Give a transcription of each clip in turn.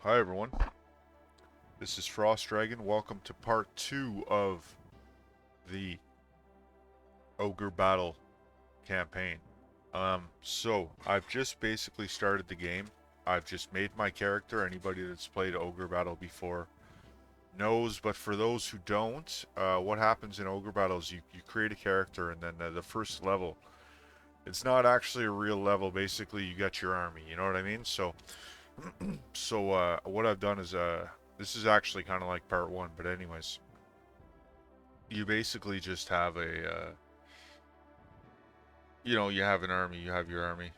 Hi everyone, this is Frost Dragon. Welcome to part 2 of the Ogre Battle campaign. So I've just basically started the game. I've just made my character. Anybody that's played Ogre Battle before knows, but for those who don't, what happens in Ogre Battle is you create a character and then the first level, it's not actually a real level. Basically, you got your army, you know what I mean? So what I've done is this is actually kind of like part 1, but anyways, you basically just have you have an army, you have your army.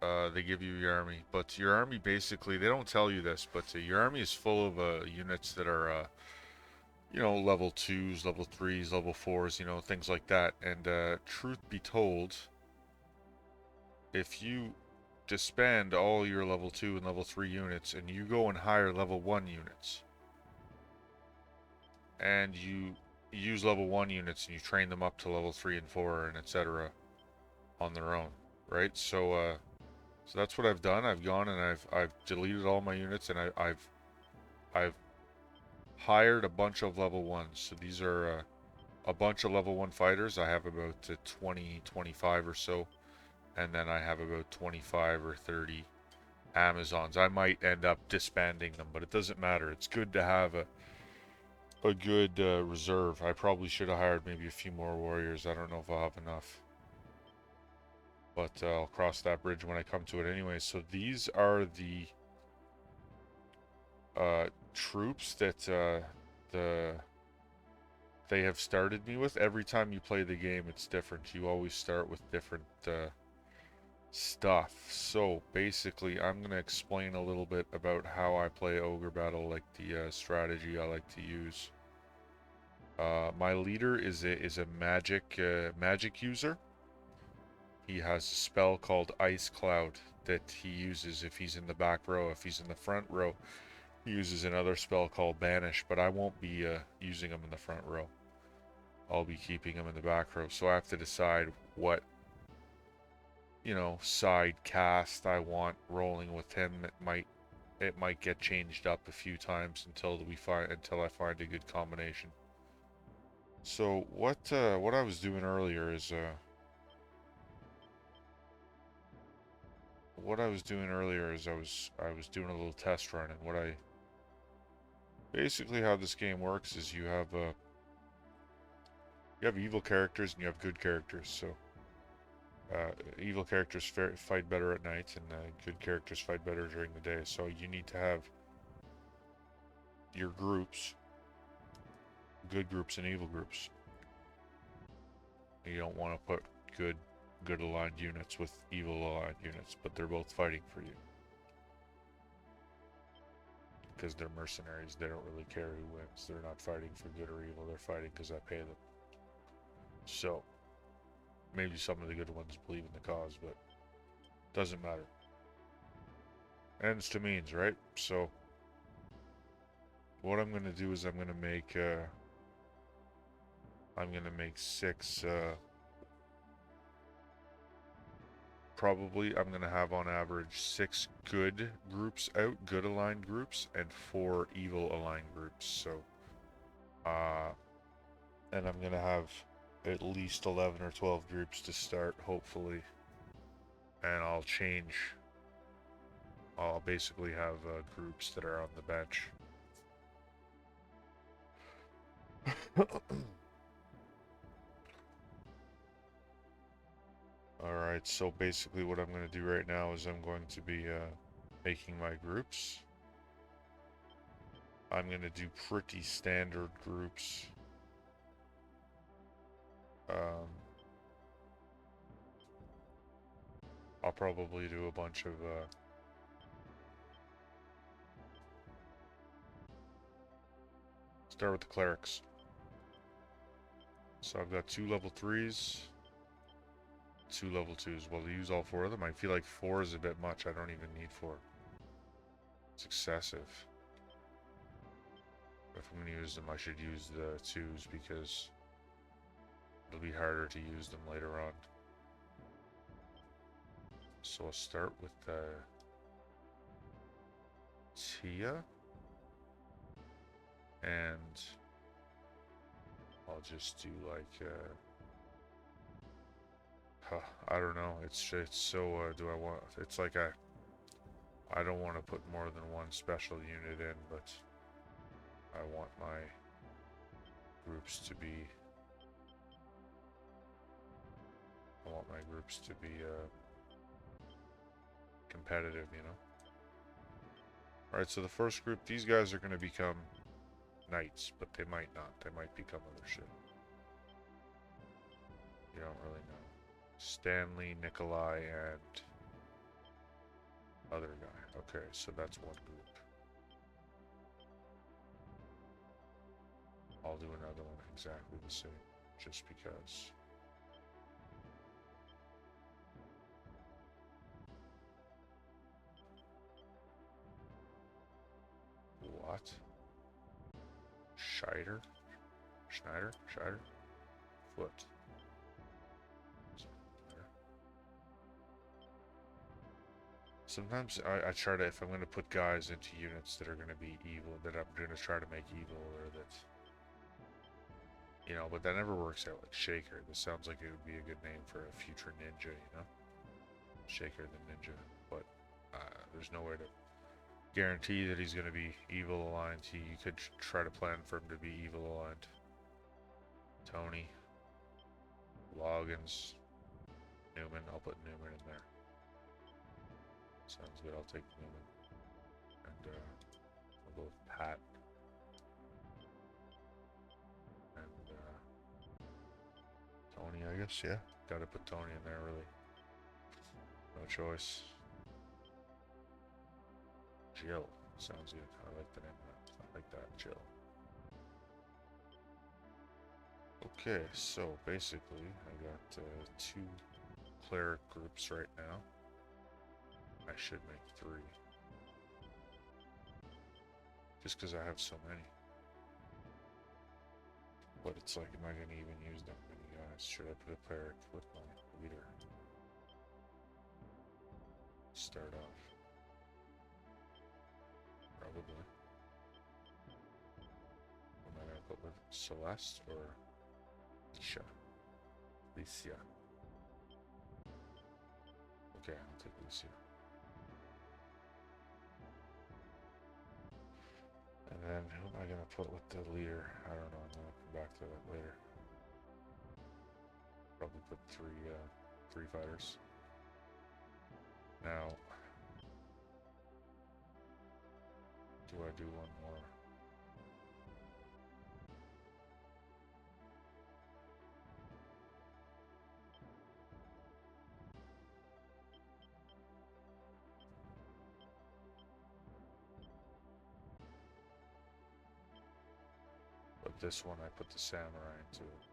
They give you your army, but your army basically, they don't tell you this, but your army is full of units that are, level 2s, level 3s, level 4s, things like that. And truth be told, if you disband all your level 2 and level 3 units and you go and hire level 1 units, and you use level 1 units and you train them up to level 3 and 4 and etc. on their own, right? So that's what I've done. I've gone and I've deleted all my units and I've hired a bunch of level 1s. So these are a bunch of level 1 fighters. I have about 20, 25 or so, and then I have about 25 or 30 Amazons. I might end up disbanding them, but it doesn't matter. It's good to have a good reserve. I probably should have hired maybe a few more warriors. I don't know if I'll have enough, but I'll cross that bridge when I come to it anyway. So these are the troops that the they have started me with. Every time you play the game, it's different. You always start with different stuff. So basically, I'm gonna explain a little bit about how I play Ogre Battle, like the strategy I like to use. My leader is a magic user. He has a spell called Ice Cloud that he uses if he's in the back row. If he's in the front row, he uses another spell called Banish, but I won't be using him in the front row. I'll be keeping him in the back row. So I have to decide what, side cast I want rolling with him. It might get changed up a few times until I find a good combination. So what I was doing earlier is I was doing a little test run, and what I basically how this game works is you have evil characters and you have good characters. So evil characters fight better at night, and good characters fight better during the day. So you need to have your groups, good groups and evil groups. You don't want to put good aligned units with evil aligned units, but they're both fighting for you because they're mercenaries. They don't really care who wins. They're not fighting for good or evil. They're fighting because I pay them. So maybe some of the good ones believe in the cause, but doesn't matter. Ends to means, right? So what I'm gonna do is I'm gonna make 6 probably I'm gonna have on average 6 good groups out, good aligned groups, and 4 evil aligned groups. So uh and I'm gonna have at least 11 or 12 groups to start, hopefully, and I'll basically have groups that are on the bench. Alright, so basically what I'm going to do right now is I'm going to be making my groups. I'm going to do pretty standard groups. I'll probably do a bunch of start with the clerics. So I've got 2 level 3s, 2 level 2s. Well, to use all 4 of them, I feel like 4 is a bit much. I don't even need 4. It's excessive. If I'm going to use them, I should use the 2s because it'll be harder to use them later on. So I'll start with Tia. And I'll just do like, I don't know. It's so, do I want, it's like I don't want to put more than one special unit in, but I want my groups to be, competitive, you know? Alright, so the first group, these guys are going to become knights, but they might not. They might become other shit. You don't really know. Stanley, Nikolai, and other guy. Okay, so that's one group. I'll do another one exactly the same, just because. What? Schneider? Foot. Sometimes I try to, if I'm going to put guys into units that are going to be evil, that I'm going to try to make evil, or that, you know, but that never works out. Like Shaker, this sounds like it would be a good name for a future ninja, you know? Shaker the ninja, but there's no way to guarantee that he's going to be evil aligned. You could try to plan for him to be evil aligned. Tony, Loggins, Newman. I'll put Newman in there. Sounds good. I'll take Newman. And I'll go with Pat. And Tony, I guess. Yeah, gotta put Tony in there. Really, no choice. Jill. Sounds good. I like the name of that. I like that, Jill. Okay, so basically, I got 2 cleric groups right now. I should make 3. Just because I have so many. But it's like, am I going to even use that many guys? Should I put a cleric with my leader? Start off. Probably. Am I going to put with Celeste or Alicia? Okay, I'll take Alicia. And then who am I going to put with the leader? I don't know. I'm going to come back to that later. Probably put 3 fighters. Now, do I do one more? But this one, I put the samurai into it.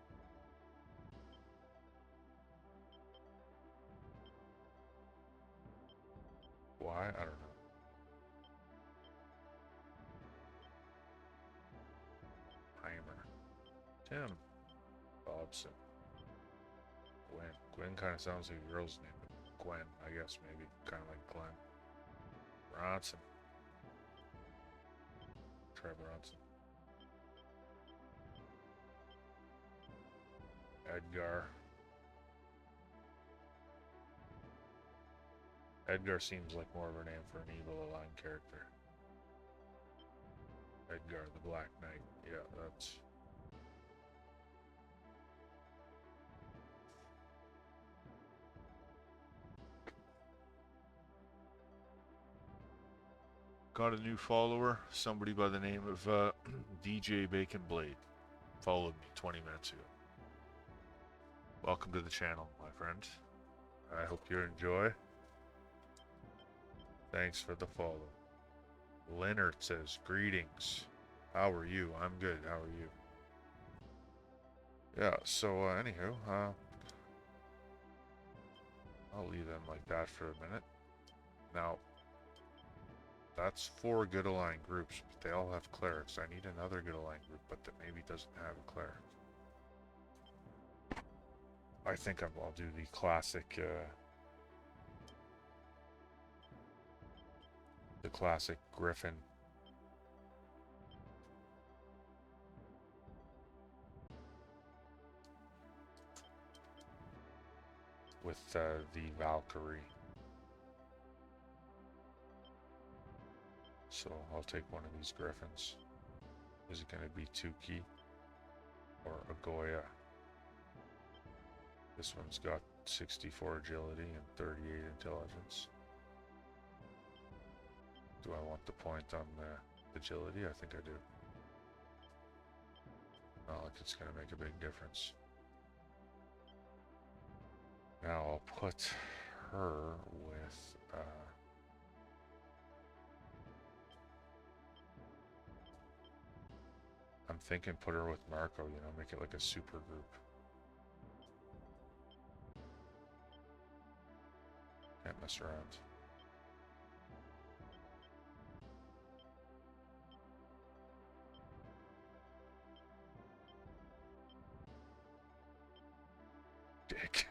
Why? I don't know. Heimer. Tim. Bobson. Gwen. Gwen kind of sounds like a girl's name, but Gwen, I guess, maybe. Kind of like Glenn. Bronson. Try Bronson. Edgar. Edgar seems like more of a name for an evil aligned character. Edgar the Black Knight. Yeah, that's... Got a new follower, somebody by the name of DJ Bacon Blade. Followed me 20 minutes ago. Welcome to the channel, my friend. I hope you enjoy. Thanks for the follow. Leonard says, greetings. How are you? I'm good. How are you? Yeah, so anywho, I'll leave them like that for a minute. Now, that's 4 good aligned groups, but they all have clerics. I need another good aligned group, but that maybe doesn't have a cleric. I think I'll do the classic The classic Griffin. With the Valkyrie. So I'll take one of these Griffins. Is it going to be Tuki or a Goya? This one's got 64 agility and 38 intelligence. Do I want the point on the agility? I think I do. Not like it's going to make a big difference. Now I'll put her with I'm thinking put her with Marco, you know, make it like a super group. Can't mess around. Dick.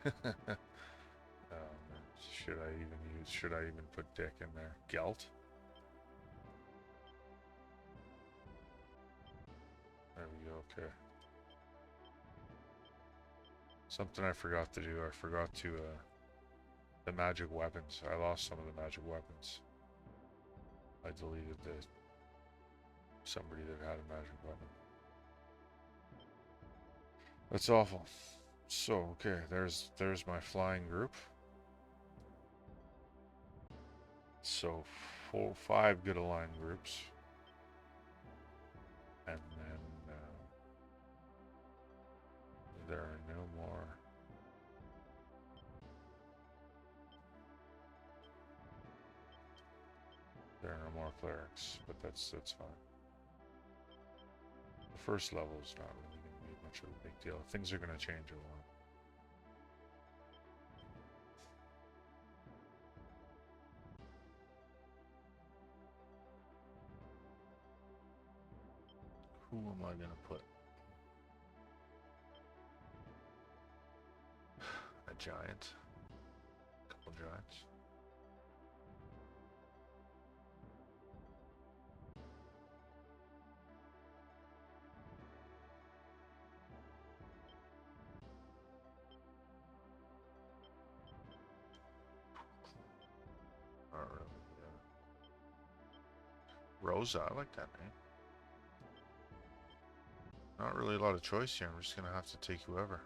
Should I even put Dick in there? Gelt? There we go, okay. Something I forgot to do, I forgot to, the magic weapons. I lost some of the magic weapons. I deleted somebody that had a magic weapon. That's awful. So, okay, there's my flying group. So, 5 good aligned groups. And then, there are no more. There are no more clerics, but that's fine. The first level is not really going to be much of a big deal. Things are going to change a lot. Who am I going to put? A giant. A couple giants. Not really. Rosa, I like that name. Not really a lot of choice here. I'm just going to have to take whoever.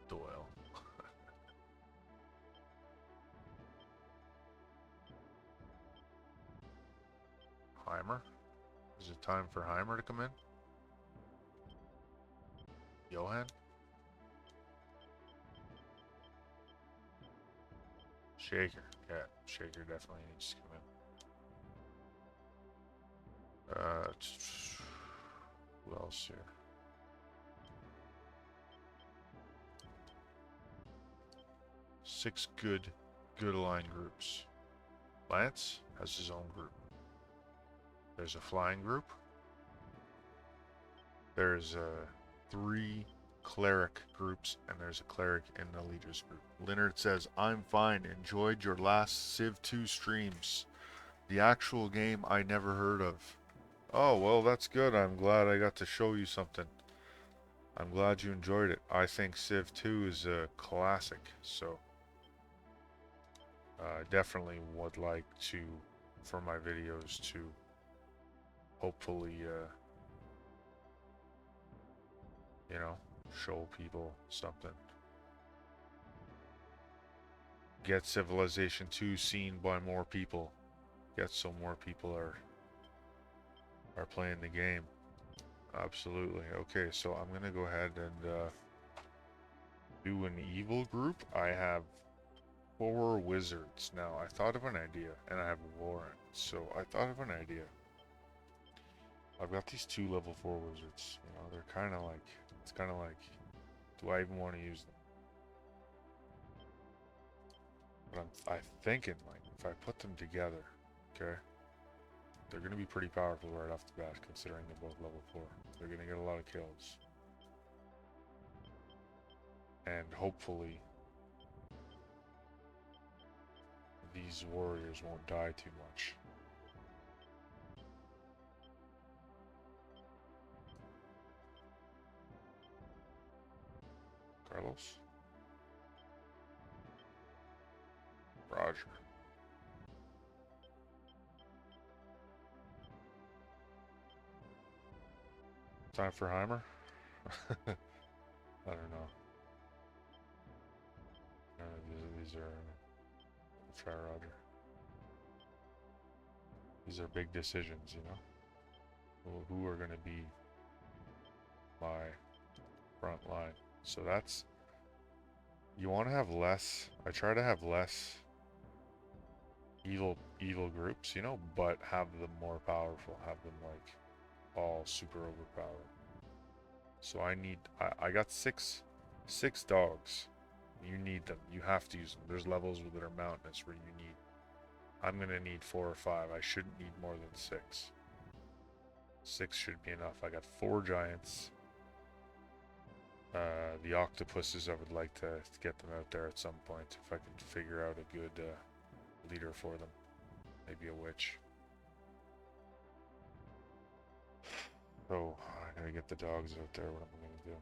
Doyle. Heimer? Is it time for Heimer to come in? Johan? Shaker. Yeah, Shaker definitely needs to come in. Who else here? Six good aligned groups. Lance has his own group. There's a flying group. There's 3 cleric groups, and there's a cleric in the leaders group. Leonard says, I'm fine. Enjoyed your last Civ 2 streams. The actual game I never heard of. Oh, well, that's good. I'm glad I got to show you something. I'm glad you enjoyed it. I think Civ 2 is a classic, so definitely would like to, for my videos, to hopefully, you know, show people something. Get Civilization 2 seen by more people. Get so more people are playing the game. Absolutely. Okay, so I'm gonna go ahead and do an evil group. I have 4 wizards. Now, I thought of an idea, and I have Warren. So I thought of an idea. I've got these 2 level 4 wizards. You know, they're kind of like, it's kind of like, do I even want to use them? But I'm thinking, like, if I put them together, okay, they're going to be pretty powerful right off the bat, considering they're both level 4. They're going to get a lot of kills. And hopefully, these warriors won't die too much. Carlos? Roger. Time for Heimer? I don't know. These are... We'll try Roger. These are big decisions, you know? Who are going to be my front line? So that's... You want to have less... I try to have less evil groups, you know, but have them more powerful. Have them, like, all super overpowered. So I got six dogs. You need them. You have to use them. There's levels that are mountainous where you need... I'm going to need 4 or 5. I shouldn't need more than 6. 6 should be enough. I got 4 giants. The octopuses, I would like to get them out there at some point. If I can figure out a good leader for them. Maybe a witch. So, I gotta get the dogs out there. What am I gonna do?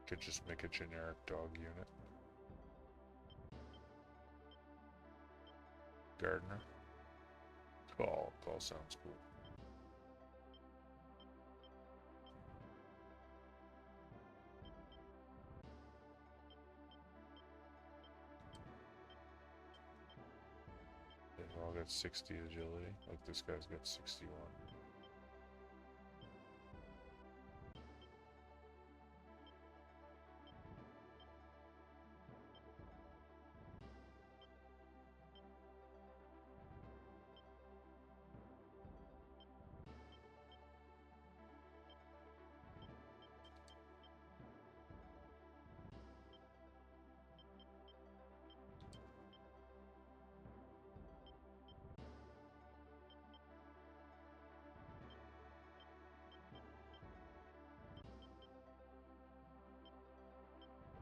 Could just make a generic dog unit. Gardener. Call sounds cool. They've all got 60 agility. Like this guy's got 61.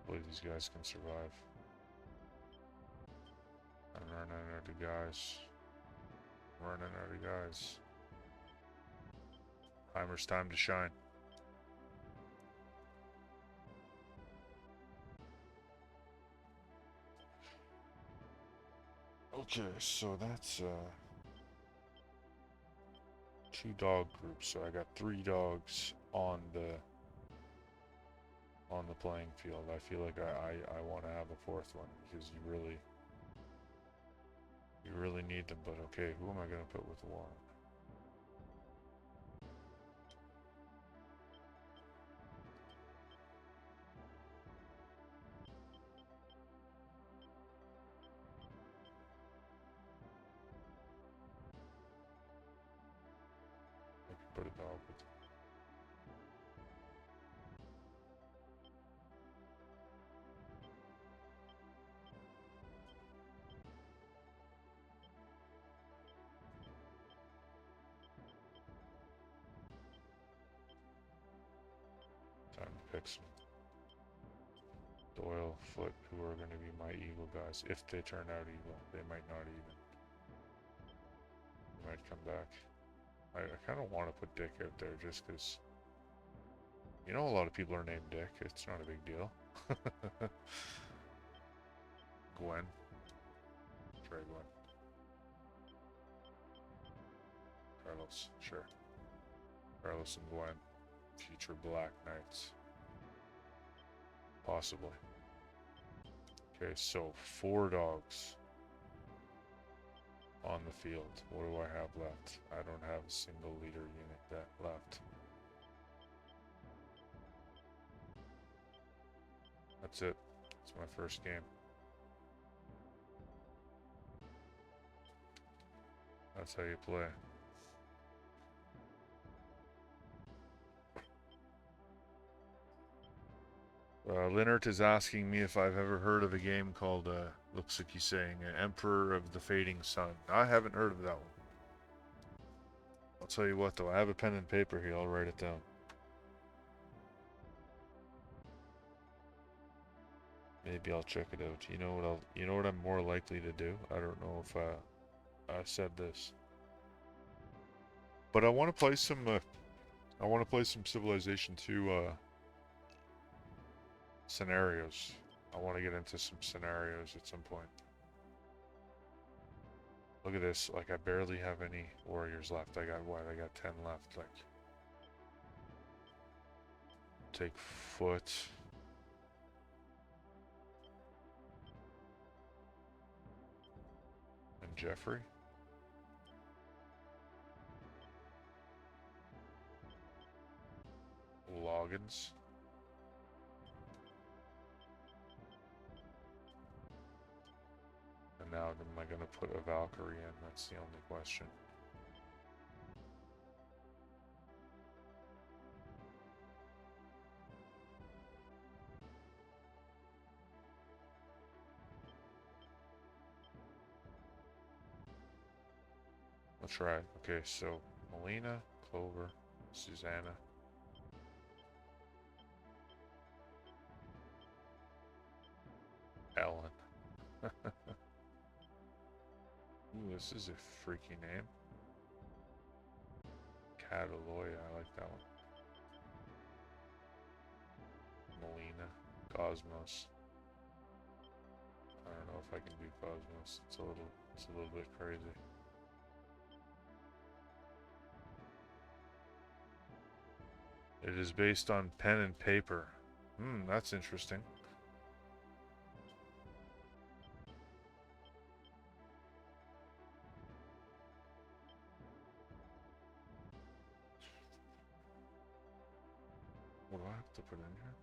Hopefully these guys can survive. I'm running out of guys. Running out of guys. Heimer's time to shine. Okay, so that's 2 dog groups. So I got 3 dogs on the playing field. I feel like I want to have a 4th one because you really need them. But okay, who am I gonna put with the one? I could put a dog with. Time to pick some Doyle, Foot, who are going to be my evil guys. If they turn out evil, they might not even. They might come back. I kind of want to put Dick out there just because, you know, a lot of people are named Dick. It's not a big deal. Gwen. Try Gwen. Carlos, sure. Carlos and Gwen. Future Black Knights. Possibly. Okay, so 4 dogs on the field. What do I have left? I don't have a single leader unit left. That's it. It's my first game. That's how you play. Linnert is asking me if I've ever heard of a game called, looks like he's saying, Emperor of the Fading Sun. I haven't heard of that one. I'll tell you what though, I have a pen and paper here, I'll write it down. Maybe I'll check it out. You know what I'm more likely to do? I don't know if I said this. But I want to play some Civilization 2 scenarios. I want to get into some scenarios at some point. Look at this. Like, I barely have any warriors left. I got 10 left. Like, take foot. And Jeffrey. Loggins. And now, am I going to put a Valkyrie in? That's the only question. Let's try it. Okay, so Melina, Clover, Susanna. Ellen. Ooh, this is a freaky name. Cataloya, I like that one. Melina. Cosmos. I don't know if I can do Cosmos. It's a little bit crazy. It is based on pen and paper. That's interesting. What do I have to put in here?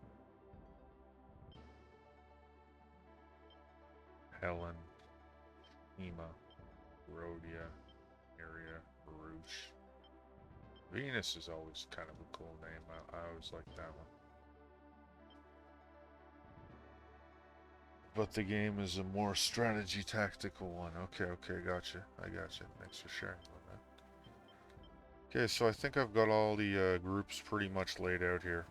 Helen, Ema, Rhodia, Miria, Baruch. Venus is always kind of a cool name. I always like that one. But the game is a more strategy tactical one. Okay, gotcha. I gotcha. Thanks for sharing about that. Okay, so I think I've got all the groups pretty much laid out here.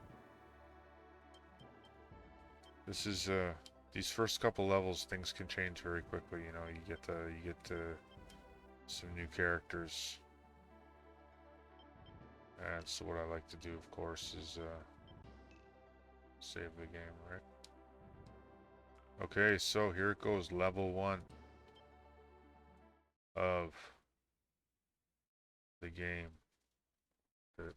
This is these first couple levels, things can change very quickly. You know, you get some new characters. And so what I like to do, of course, is save the game, right? Okay, so here it goes, level 1 of the game that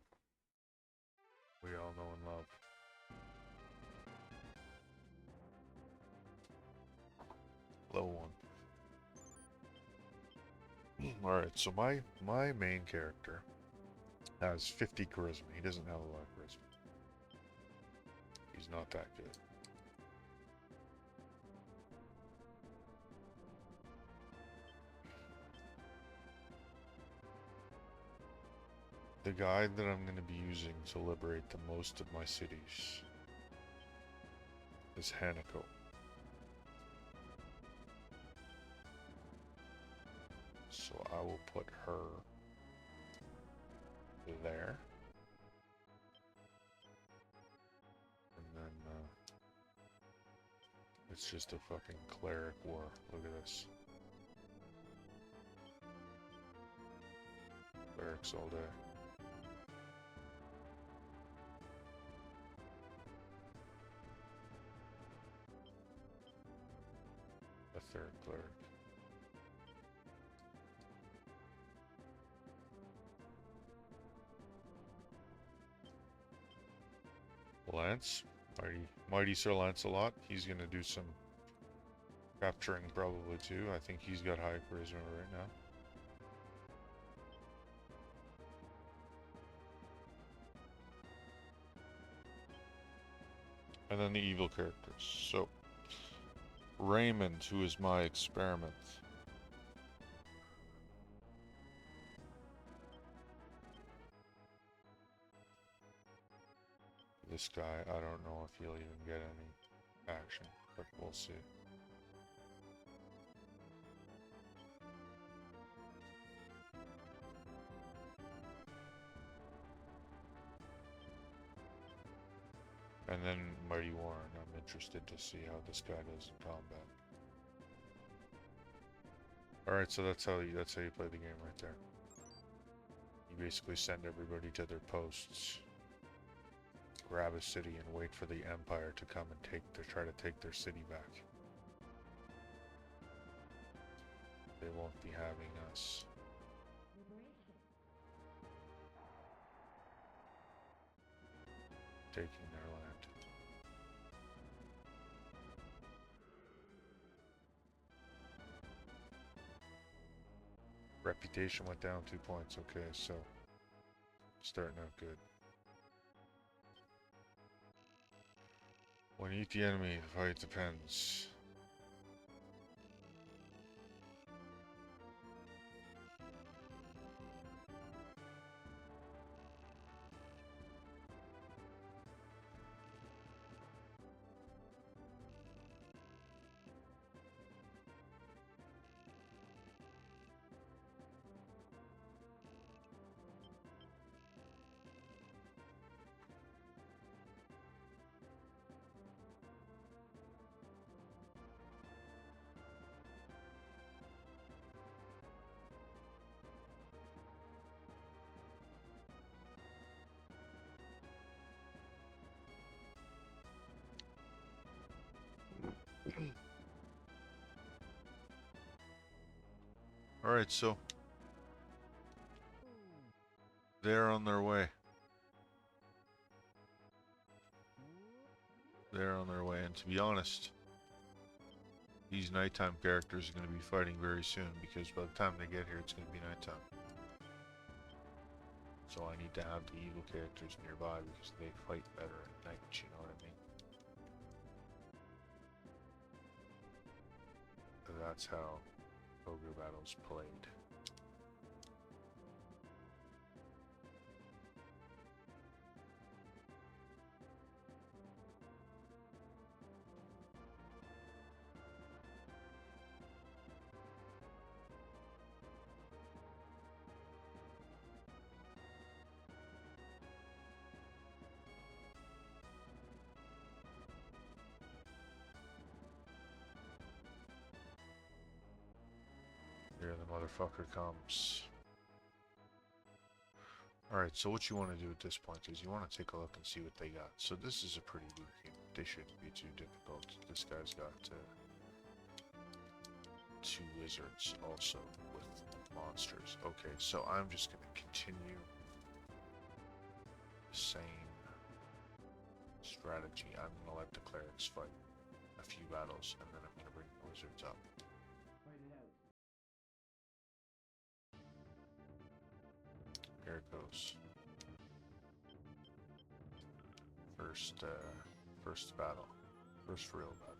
we all know and love. Level 1. Alright, so my main character has 50 charisma. He doesn't have a lot of charisma. He's not that good. The guide that I'm going to be using to liberate the most of my cities is Hanako. So I will put her there. And then it's just a fucking cleric war. Look at this. Clerics all day. A third cleric. Lance, mighty Sir Lancelot. He's gonna do some capturing probably too. I think he's got high charisma right now. And then the evil characters. So Raymond, who is my experiment. This guy, I don't know if he'll even get any action, but we'll see. And then Mighty Warren, I'm interested to see how this guy does in combat. Alright, so that's how you play the game right there. You basically send everybody to their posts, grab a city, and wait for the Empire to come and try to take their city back. They won't be having us. Taking their land. Reputation went down 2 points. Okay, so starting out good. When you eat the enemy, the fight depends. Alright, so they're on their way. They're on their way, and to be honest, these nighttime characters are going to be fighting very soon, because by the time they get here, it's going to be nighttime. So I need to have the evil characters nearby, because they fight better at night, you know what I mean? That's how ogre battles played. Here the motherfucker comes. Alright, so what you want to do at this point is you want to take a look and see what they got. So this is a pretty weak game. They shouldn't be too difficult. This guy's got 2 wizards also with monsters. Okay, so I'm just going to continue the same strategy. I'm going to let the clerics fight a few battles, and then I'm going to bring the wizards up. Here it goes. First battle. First real battle.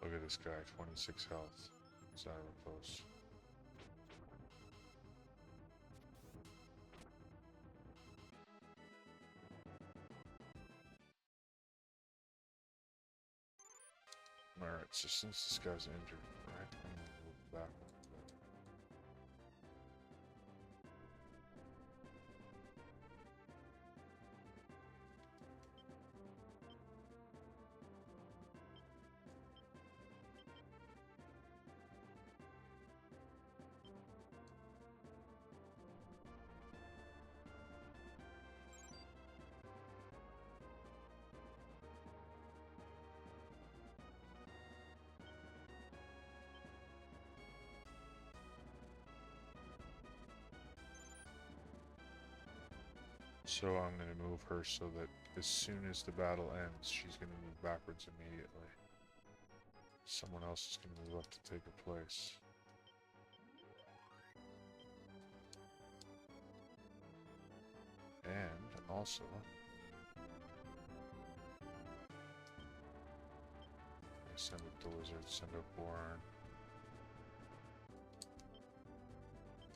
Look at this guy, 26 health. It's not even close. Alright, so since this guy's injured, right, I'm gonna move back. So I'm going to move her so that as soon as the battle ends, she's going to move backwards immediately. Someone else is going to move up to take her place. And also, Send up the wizard, send up Warren.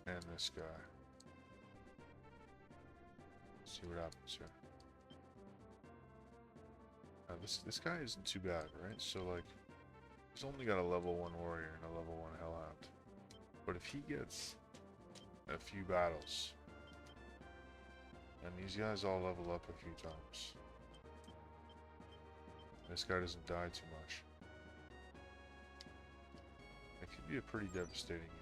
And this guy. See what happens here. This guy isn't too bad, right? So like, he's only got a level 1 warrior and a level 1 hellhound. But if he gets a few battles, and these guys all level up a few times, this guy doesn't die too much, it could be a pretty devastating unit.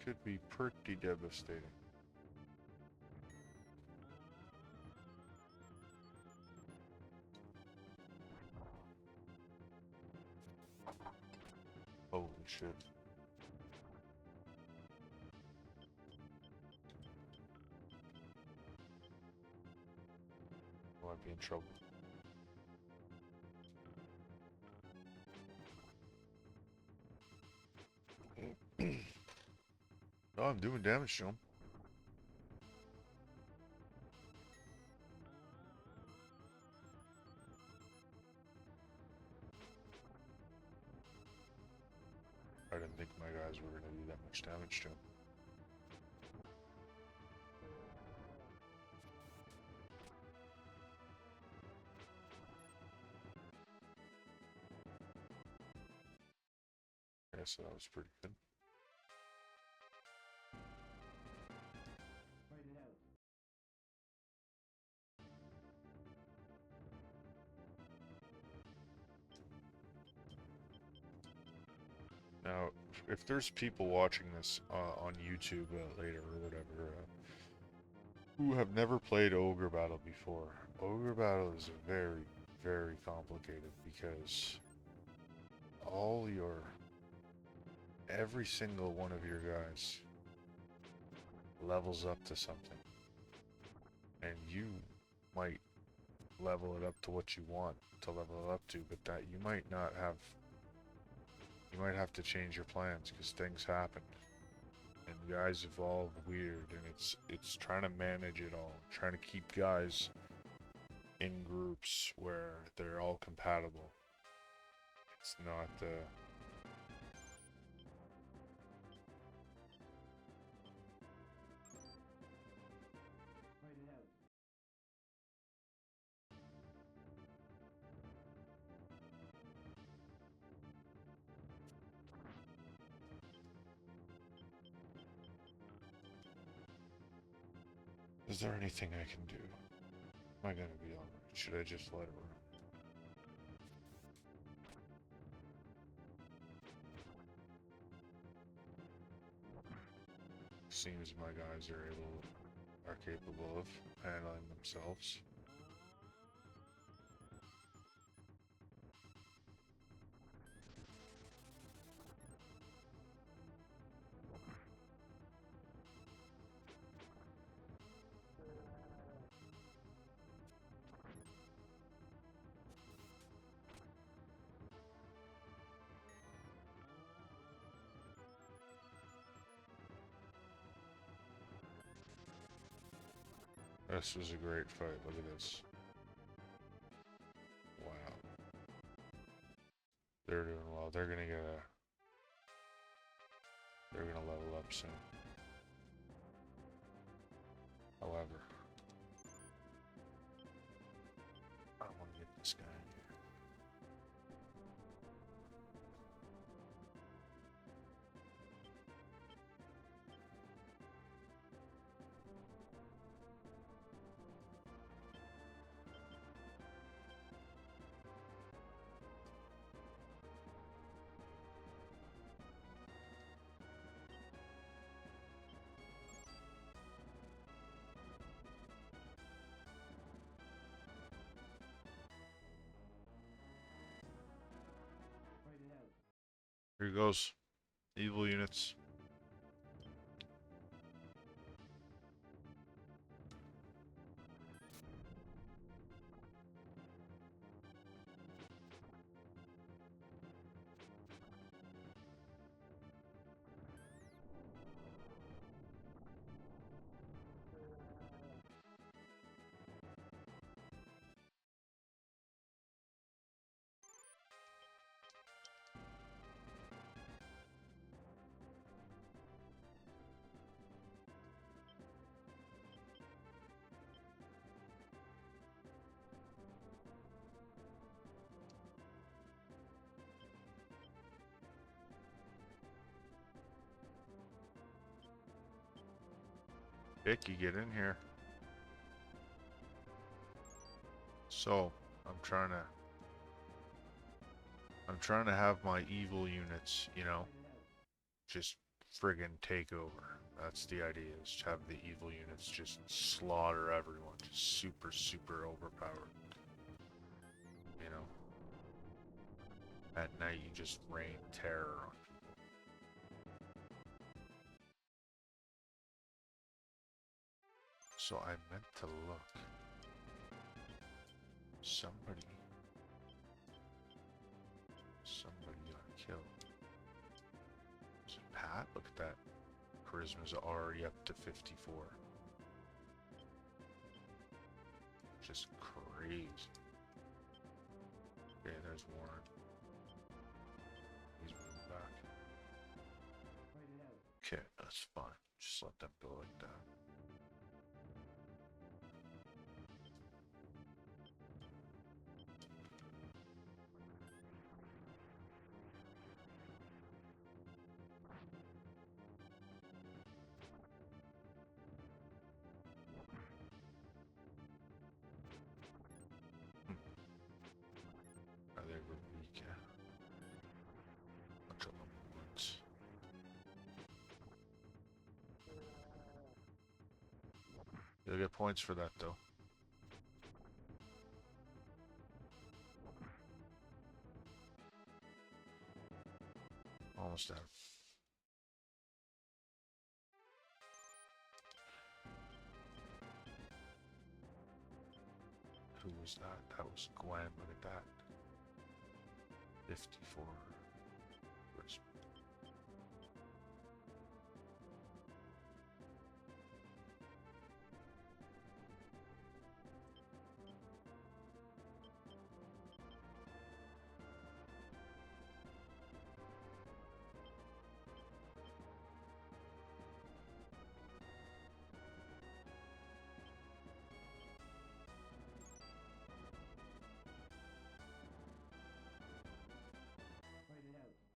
Could be pretty devastating. Holy shit. Might be in trouble. No, I'm doing damage to him. I didn't think my guys were going to do that much damage to him. Yeah, so that was pretty good. Now, if there's people watching this on YouTube later or whatever, who have never played Ogre Battle before, Ogre Battle is very, very complicated because every single one of your guys levels up to something. And you might level it up to what you want to level it up to, but that you might not have. You might have to change your plans because things happen, and guys evolve weird, and it's trying to manage it all, trying to keep guys in groups where they're all compatible. It's not Is there anything I can do? Am I gonna be alright? Should I just let it run? Seems my guys are capable of handling themselves. This was a great fight. Look at this. Wow. They're doing well. They're gonna level up soon. However, I want to get this guy in here. Here goes. Evil units. Vicky, get in here. So, I'm trying to have my evil units, you know, just friggin' take over. That's the idea, is to have the evil units just slaughter everyone. Just super, super overpowered. You know? At night you just rain terror on people. So I meant to look. Somebody got killed. Is it Pat? Look at that. Charisma's already up to 54. Just crazy. Okay, there's Warren. He's moving back. Okay, that's fine. Just let them go like that. Are they weak? Bunch of them once. You'll get points for that though. Almost out. Who was that? That was Gwen. Look at that. 54.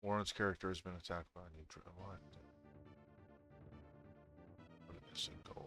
Warren's character has been attacked by a new what? What did this go on?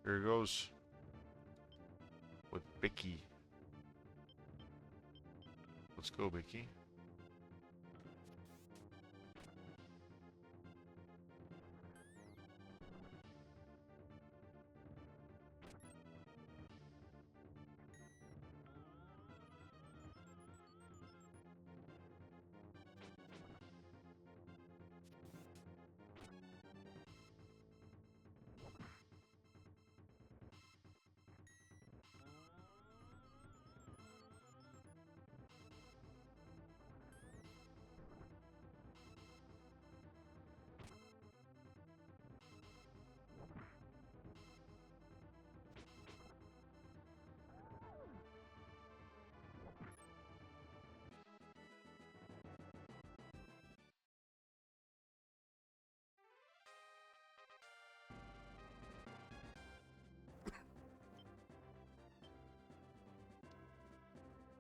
Here goes with Bicky. Let's go, Bicky.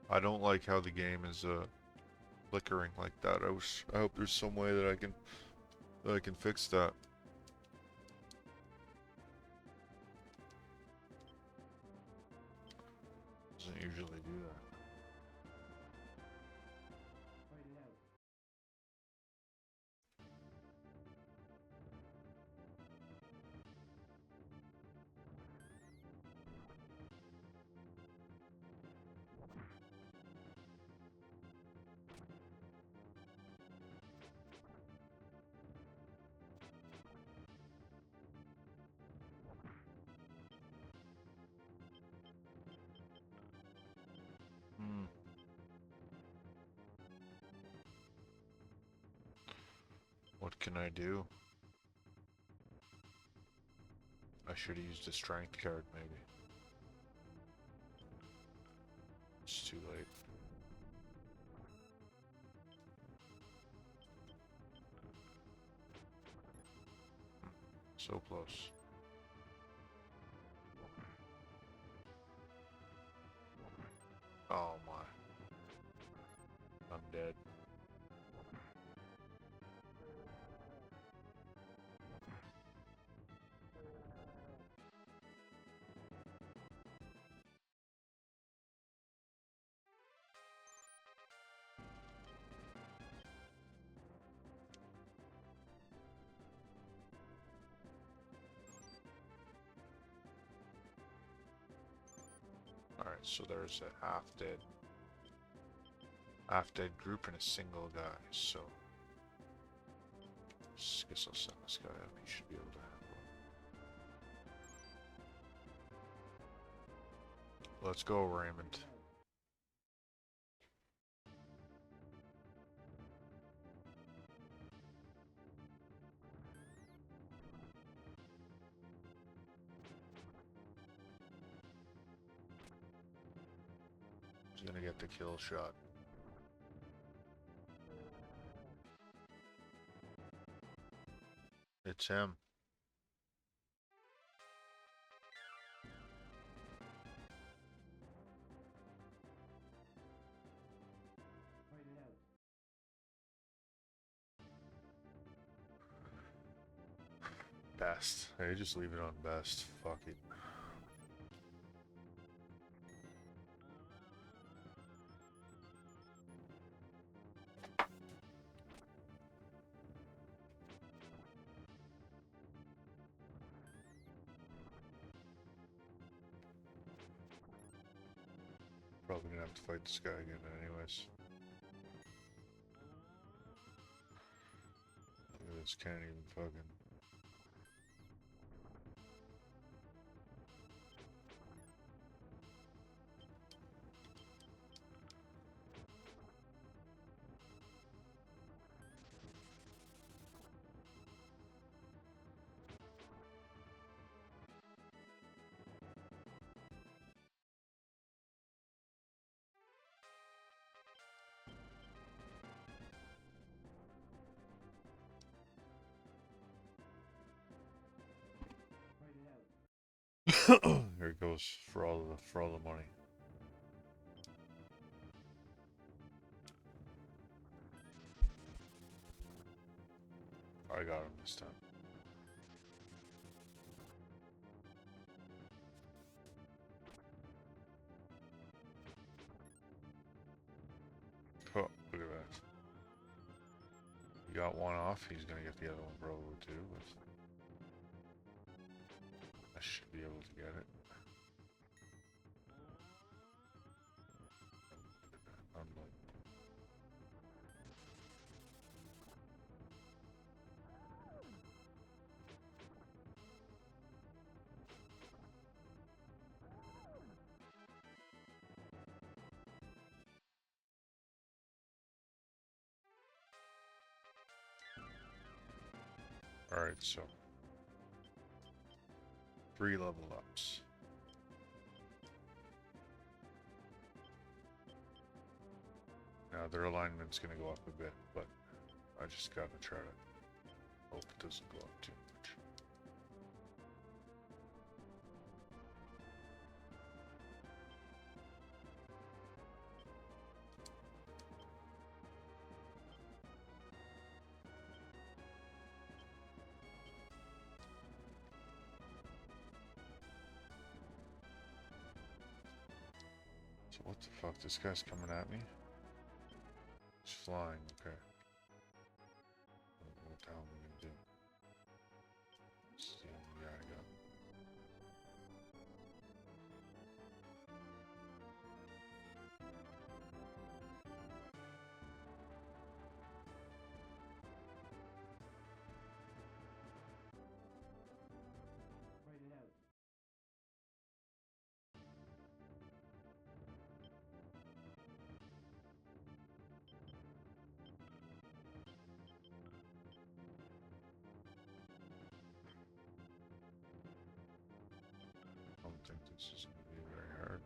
I don't like how the game is flickering like that. I hope there's some way that I can fix that. Doesn't usually do that. can I do? I should have used a strength card, maybe. It's too late. So close. Oh my. I'm dead. Alright, so there's a half dead group and a single guy, so guess I'll send this guy up, he should be able to handle it. Let's go, Raymond. He's gonna get the kill shot. It's him. Best. Hey, just leave it on best. Fuck it. Probably gonna have to fight this guy again anyways. Look at this, can't even fucking... Here it goes for all the money. I got him this time. Oh, look at that. You got one off, he's gonna get the other one probably too, but I should be able to get it. Unlike. Alright, so 3 level ups. Now their alignment's gonna go up a bit, but I just gotta try to hope it doesn't go up too much. So what the fuck? This guy's coming at me? He's flying, okay. What the hell am I gonna do? This is the only guy I got. This is going to be very hard.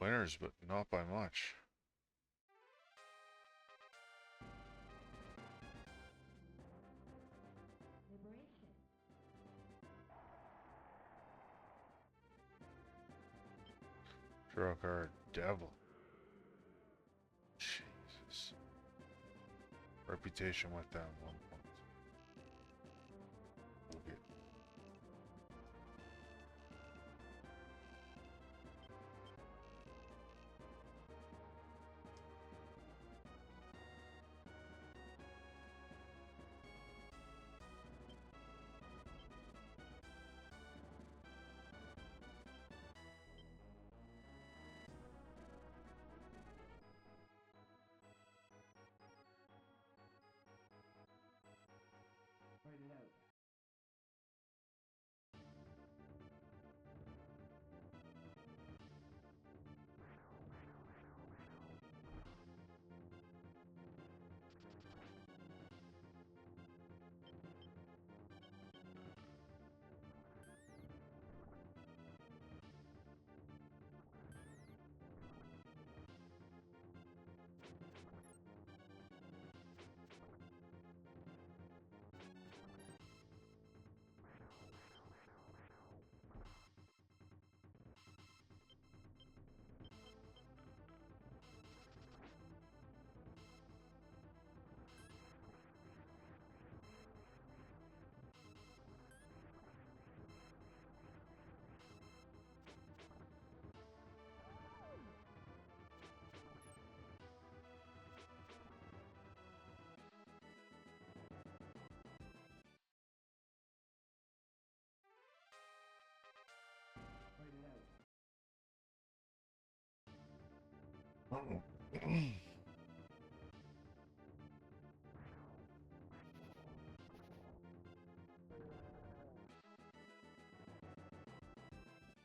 Winners, but not by much. Draw a card. Devil. Jesus. Reputation went down 1 point. We'll get.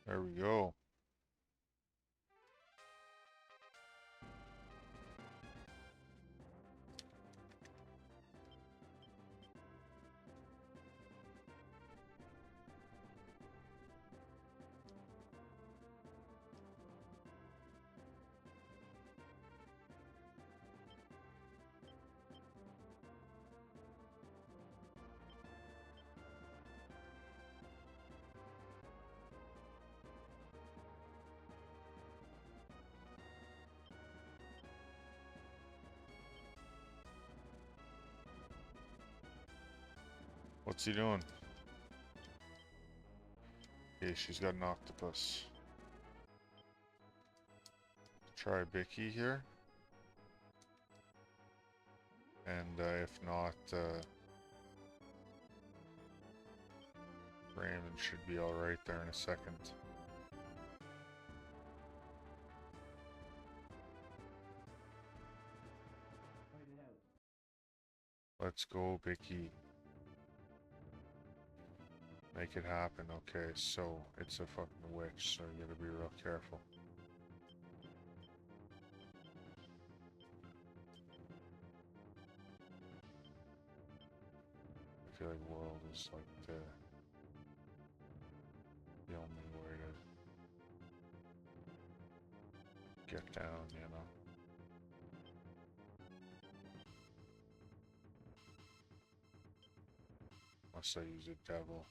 There we go. What's he doing? Okay, she's got an octopus. Try Bicky here. And if not, Raymond should be alright there in a second. Let's go, Bicky. Make it happen. Okay, so it's a fucking witch, so you gotta be real careful. I feel like world is like the only way to get down, you know? Unless I use a devil.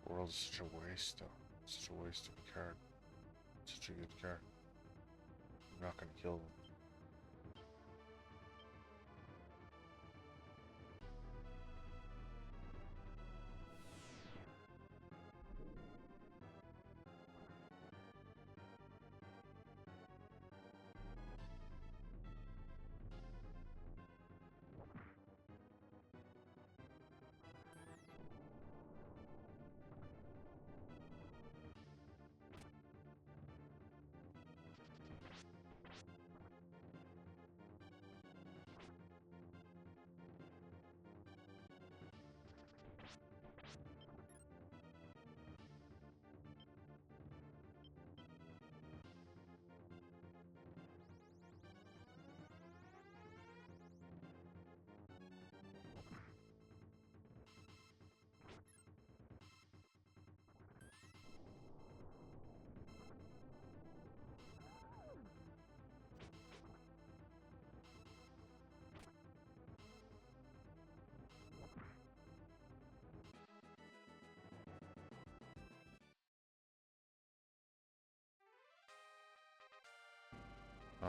World is such a waste, though. Such a waste of a card. Such a good card. I'm not gonna kill them.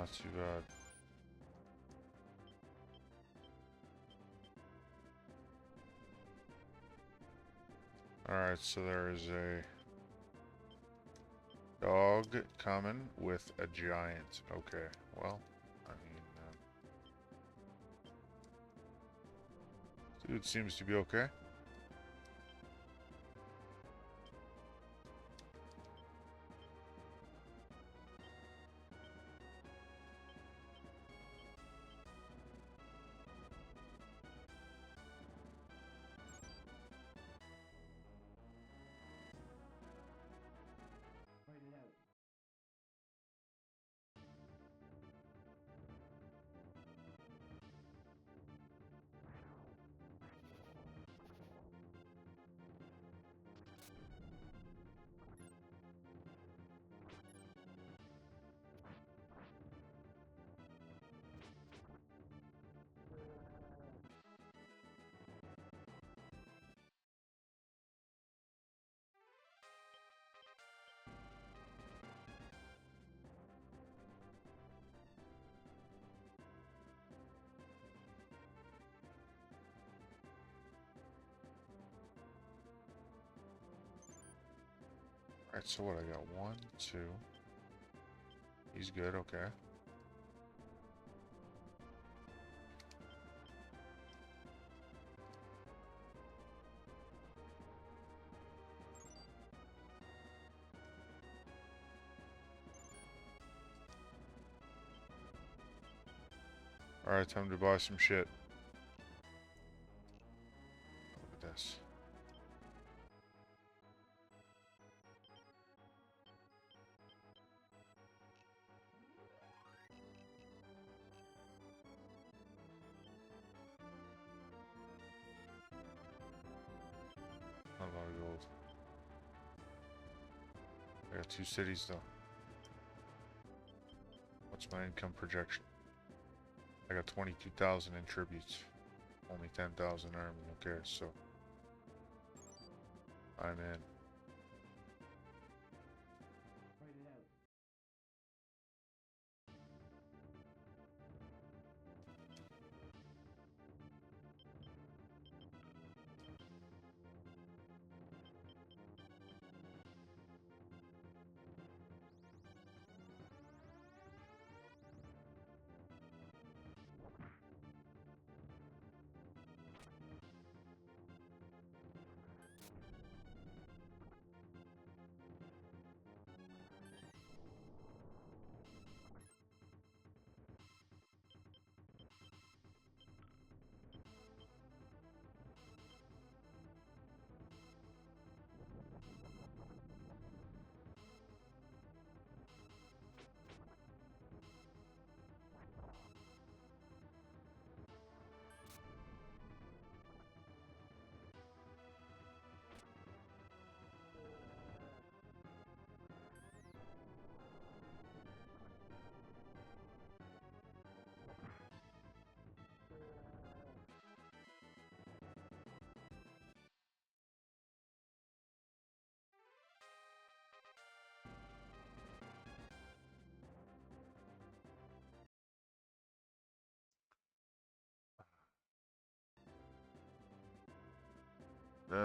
Not too bad. Alright, so there is a dog coming with a giant. Okay, well, I mean, dude seems to be okay. Alright, so what? I got 1, 2. He's good, okay. Alright, time to buy some shit. Look at this. Not a lot of gold. I got 2 cities though. What's my income projection? I got 22,000 in tributes. Only 10,000 army, okay, so I'm in.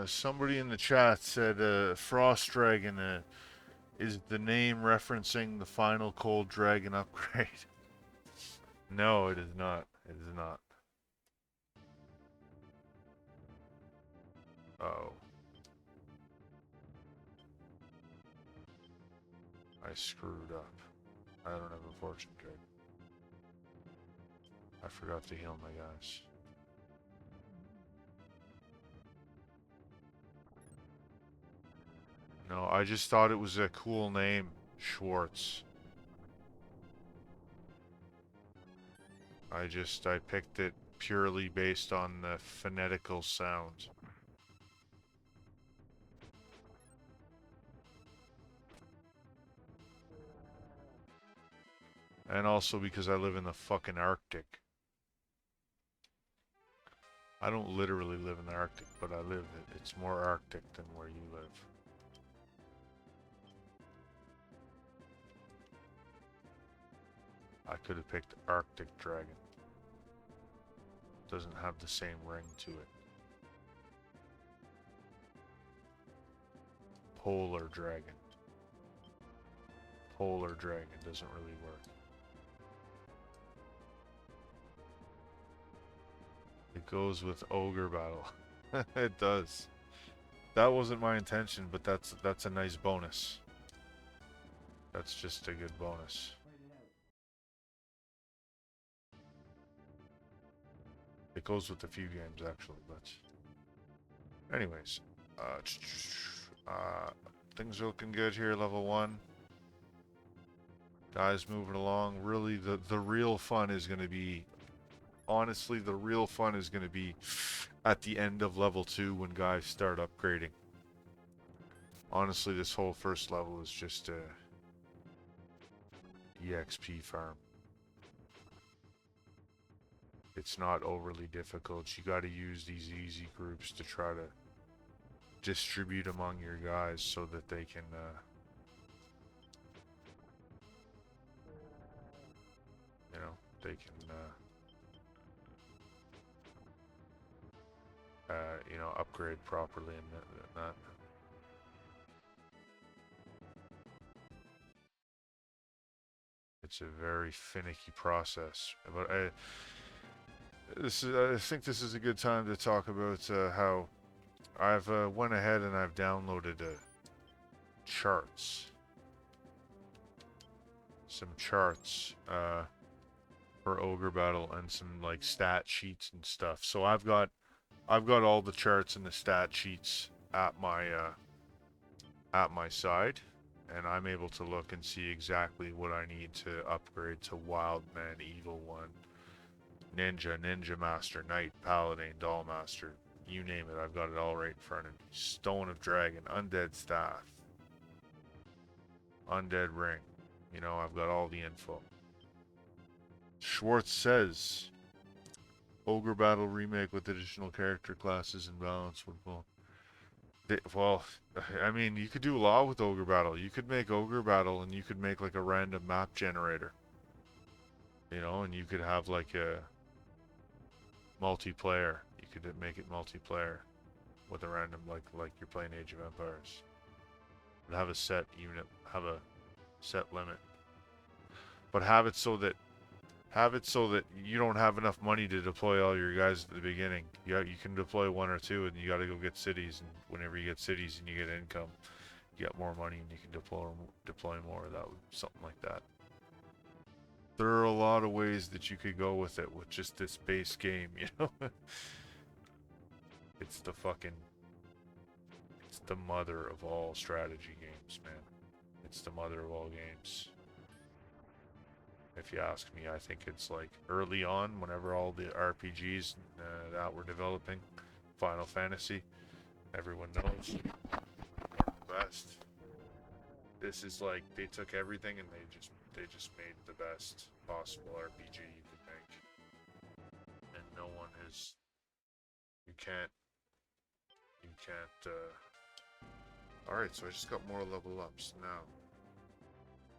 Somebody in the chat said Frost Dragon is the name referencing the final Cold Dragon upgrade. No, it is not. It is not. Oh. I screwed up. I don't have a fortune card. I forgot to heal my guys. No, I just thought it was a cool name, Schwartz. I picked it purely based on the phonetical sound. And also because I live in the fucking Arctic. I don't literally live in the Arctic, but I live it. It's more Arctic than where you live. I could have picked Arctic Dragon. Doesn't have the same ring to it. Polar Dragon. Polar Dragon doesn't really work. It goes with Ogre Battle. It does. That wasn't my intention, but that's a nice bonus. That's just a good bonus. It goes with a few games actually, but anyways, things are looking good here. Level 1. Guys moving along. Really, the real fun is going to be, honestly, the real fun is going to be at the end of level 2 when guys start upgrading. Honestly, this whole first level is just a EXP farm. It's not overly difficult. You got to use these easy groups to try to distribute among your guys so that they can you know, they can you know, upgrade properly and that. It's a very finicky process, but I think this is a good time to talk about how I've went ahead and I've downloaded charts, some charts for Ogre Battle and some like stat sheets and stuff. So I've got all the charts and the stat sheets at my side, and I'm able to look and see exactly what I need to upgrade to Wildman, Evil One, Ninja, Ninja Master, Knight, Paladin, Doll Master, you name it, I've got it all right in front of me. Stone of Dragon, Undead Staff, Undead Ring. You know, I've got all the info. Schwartz says, Ogre Battle remake with additional character classes and balance would well. Well, I mean, you could do a lot with Ogre Battle. You could make Ogre Battle and you could make like a random map generator. You know, and you could have like a multiplayer. You could make it multiplayer with a random, like you're playing Age of Empires. But have a set unit, have a set limit. But have it so that you don't have enough money to deploy all your guys at the beginning. You can deploy 1 or 2, and you got to go get cities. And whenever you get cities and you get income, you get more money and you can deploy more. That would something like that. There are a lot of ways that you could go with it with just this base game, you know. It's the mother of all strategy games, man. It's the mother of all games. If you ask me, I think it's like early on, whenever all the RPGs that were developing, Final Fantasy, everyone knows, the best. This is like they took everything and they just made the best possible RPG you could make, and no one has. You can't. All right, so I just got more level ups now.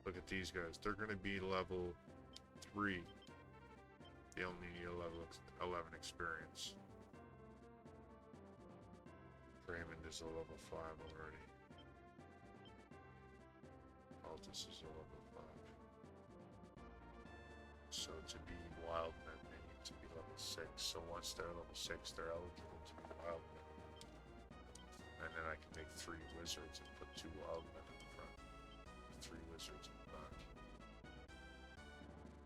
Look at these guys. They're going to be level 3. They only need a level 11 experience. Raymond is a level 5 already. Altus is a level 5. So to be Wildmen, they need to be level 6. So once they're level 6, they're eligible to be Wildmen. And then I can make 3 wizards and put 2 Wildmen in the front. 3 wizards in the back.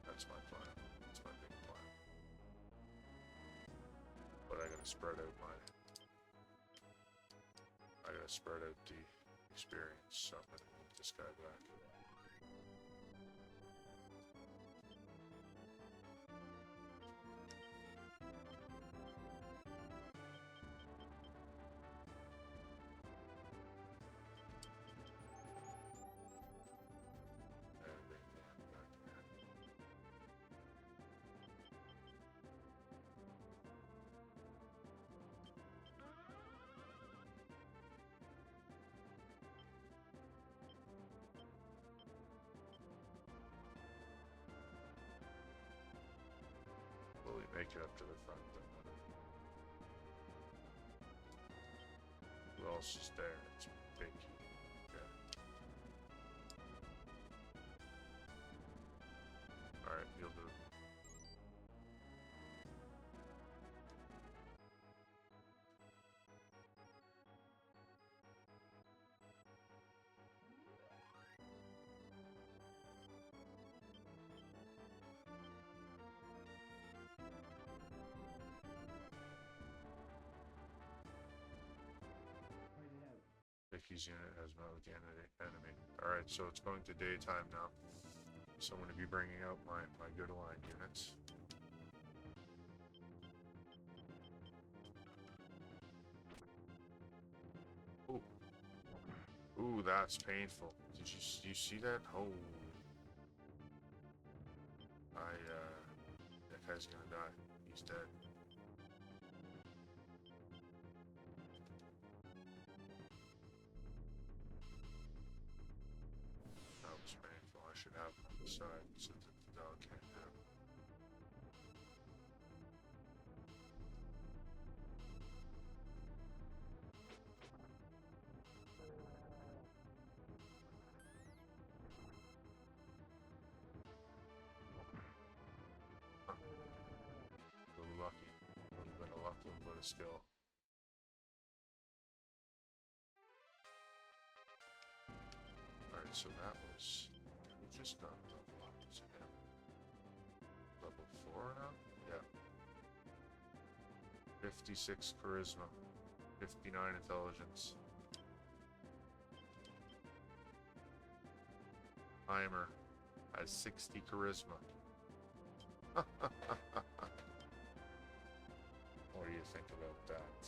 That's my plan. That's my big plan. But I gotta spread out the experience, so I'm gonna move this guy back. make it up to the front. Then. Who else is there? It's big. Okay. Alright, you'll do it. Vicky's unit has met with the enemy. Alright, so it's going to daytime now. So I'm going to be bringing out my good aligned units. Ooh. Ooh, that's painful. Did you see that? Oh. That guy's gonna die. He's dead. That was painful. I should have him on the side so that the dog can't hit him. A little lucky. A little bit of luck, a little bit of skill. Alright, so that was... We just got level up to him. Level 4 now? Yeah. 56 charisma. 59 intelligence. Heimer has 60 charisma. What do you think about that?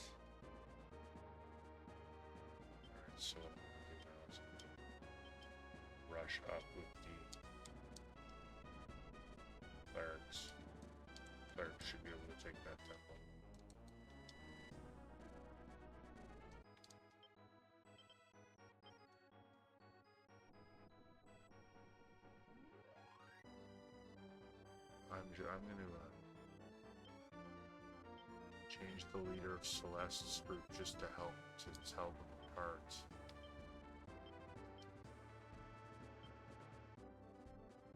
Alright, so what I'm going to do now is I'm going to rush up with the clerics. Clerics should be able to take that temple. I'm going to change the leader of Celeste's group just to help to tell them apart.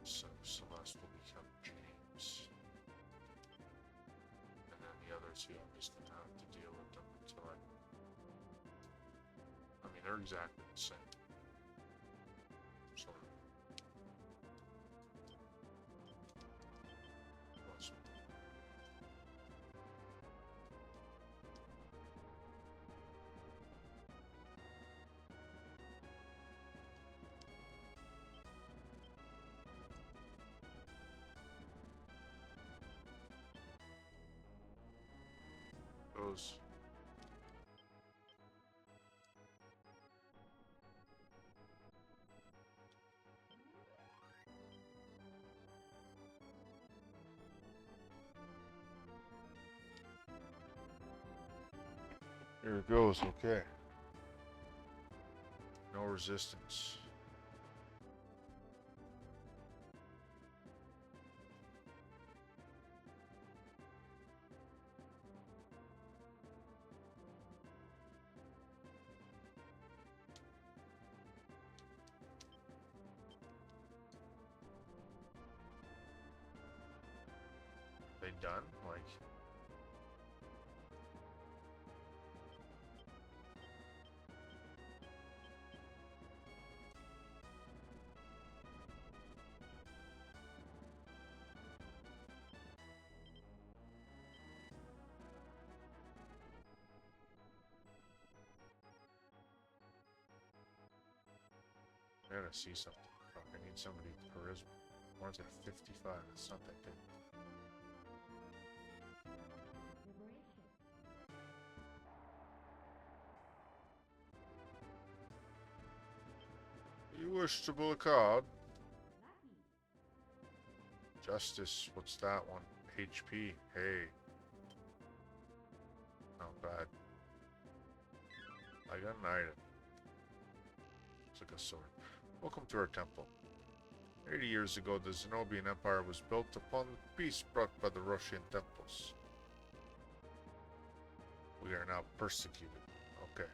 So Celeste will become James. And then the other two, I'm just going to have to deal with them until I mean, they're exactly the same. Sort of. Goes. There it goes, okay. No resistance. They done? Like... I gotta see something. Fuck, I need somebody with charisma. One's got 55, that's not that good. You wish to pull a card? Justice, what's that one? HP, hey. Not bad. I got an item. It's like a sword. Welcome to our temple. 80 years ago, the Zenobian Empire was built upon the peace brought by the Russian temples. We are now persecuted. Okay.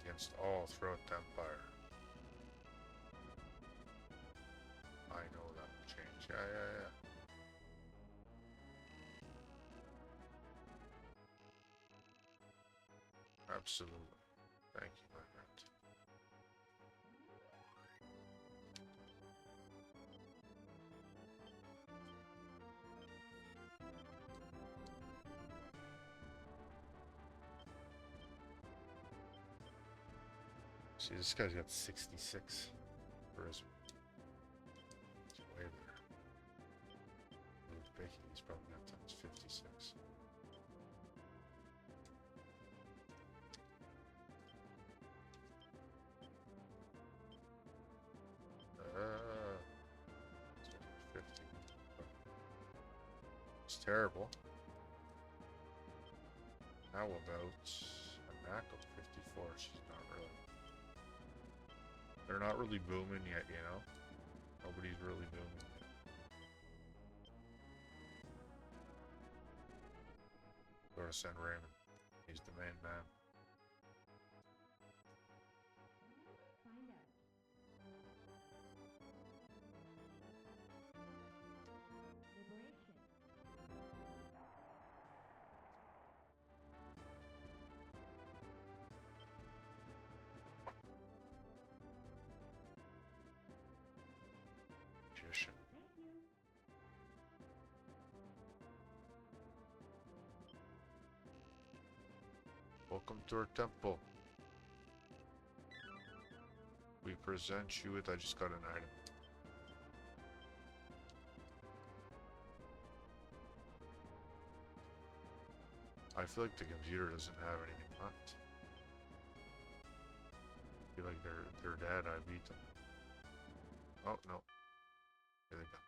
Against all throughout the Empire. I know that will change. Yeah. Absolutely. Thank you, my friend. See, this guy's got 66 charisma. It's way there. With Becky, he's probably got times 56. It's 50. It's terrible. How about a knack of 54? She's not really. They're not really booming yet, you know? Nobody's really booming yet. Go to send Raymond. He's the main man. Magician. Welcome to our temple. We present you with. I just got an item. I feel like the computer doesn't have anything left. I feel like they're dead. I beat them. Oh no. Here they go.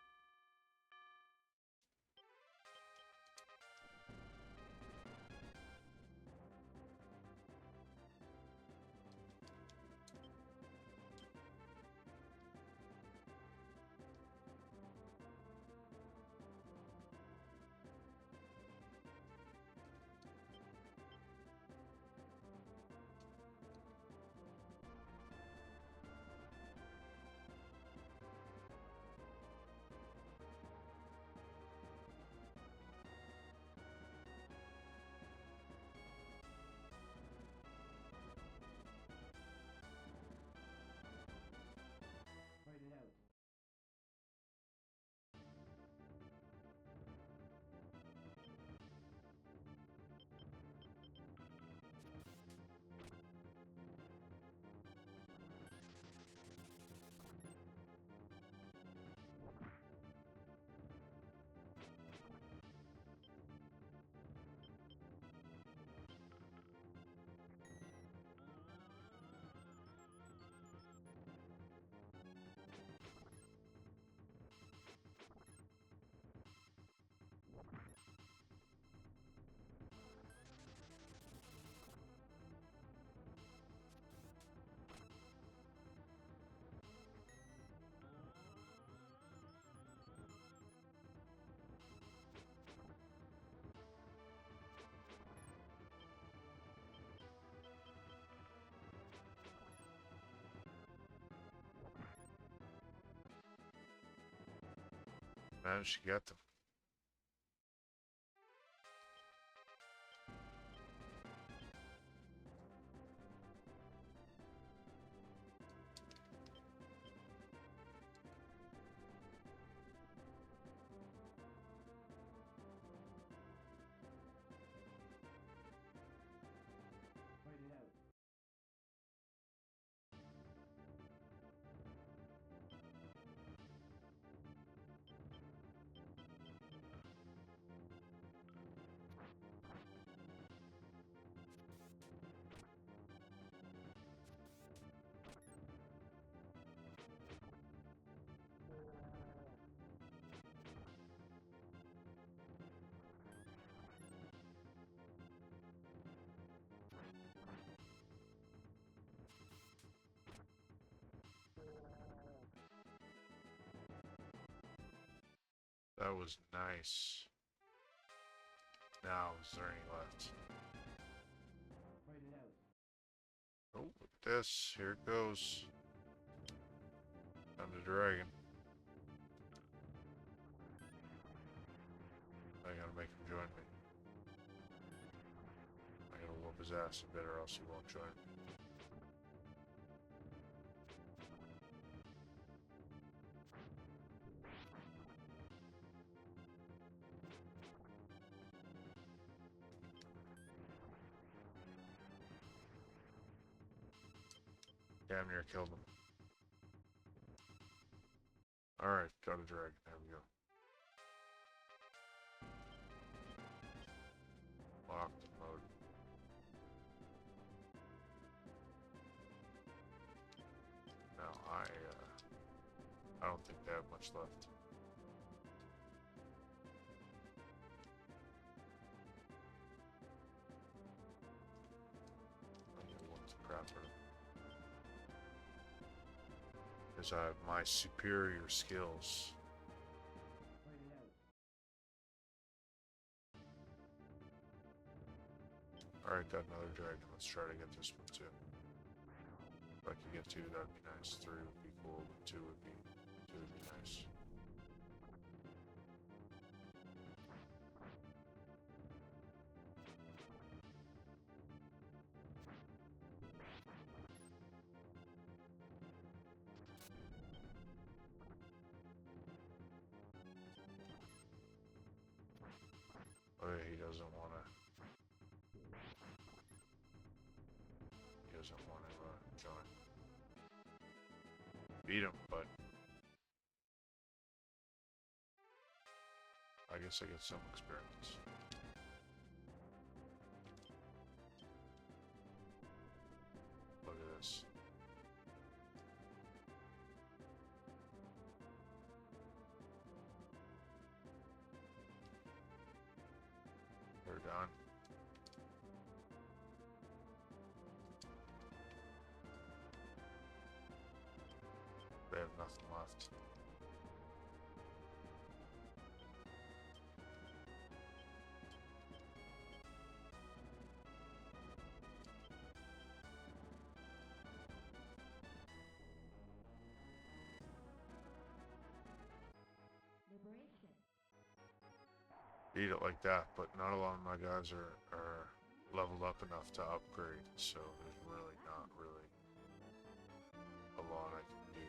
Managed to get them. That was nice. Now, is there any left? Oh, look at this. Here it goes. Time to dragon. I gotta make him join me. I gotta whoop his ass a bit or else he won't join me. Damn near killed him. Alright, got a dragon. There we go. Locked mode. Now I don't think they have much left. I'm gonna whoop the crap out of him. Because I have my superior skills. Alright, got another dragon. Let's try to get this one too. If I could get 2, that'd be nice. 3 would be cool, but 2 would be nice. Oh yeah, he doesn't want to join. Beat him, but I guess I get some experience. Look at this. They're done. They have nothing left. Beat it like that, but not a lot of my guys are leveled up enough to upgrade, so there's really not really a lot I can do.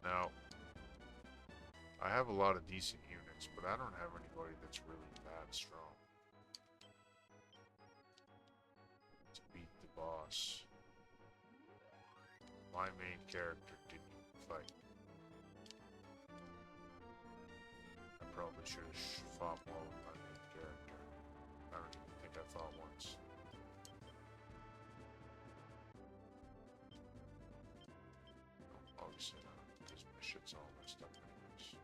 Now, I have a lot of decent units, but I don't have anybody that's really that strong to beat the boss. My main character didn't even fight. I probably should have fought more with my main character. I don't even think I fought once. Obviously not, because my shit's all messed up anyways.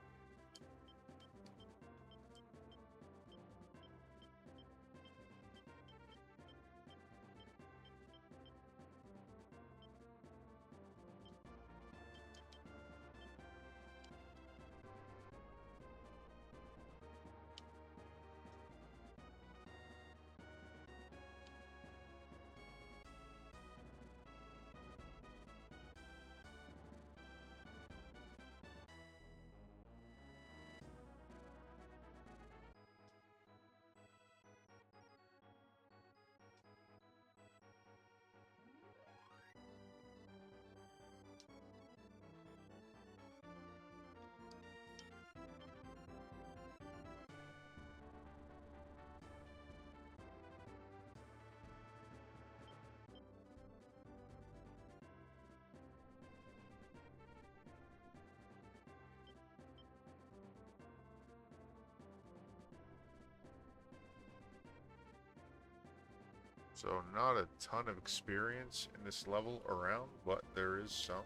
So not a ton of experience in this level around, but there is some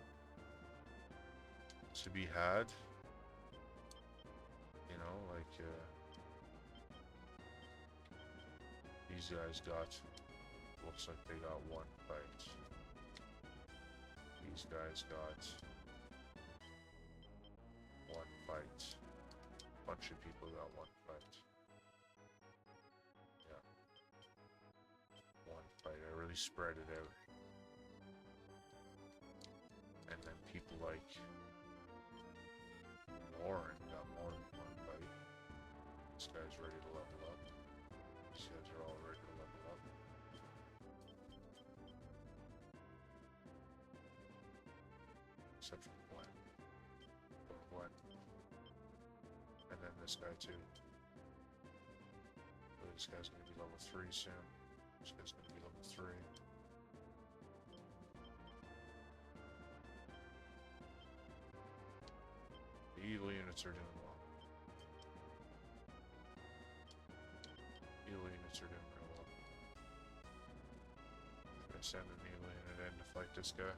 to be had. You know, like these guys got, looks like they got one fight. These guys got one fight. Bunch of people got one fight. Yeah. One fight. I really spread it out. And then people like Warren got more than one fight. This guy's ready to level up. These guys are all ready to level up. Except for Gwen. Or Gwen. And then this guy too. This guy's gonna be level 3 soon. This guy's gonna be level 3. The evil units are doing well. Evil units are doing real well. Should I send an evil unit in to fight this guy?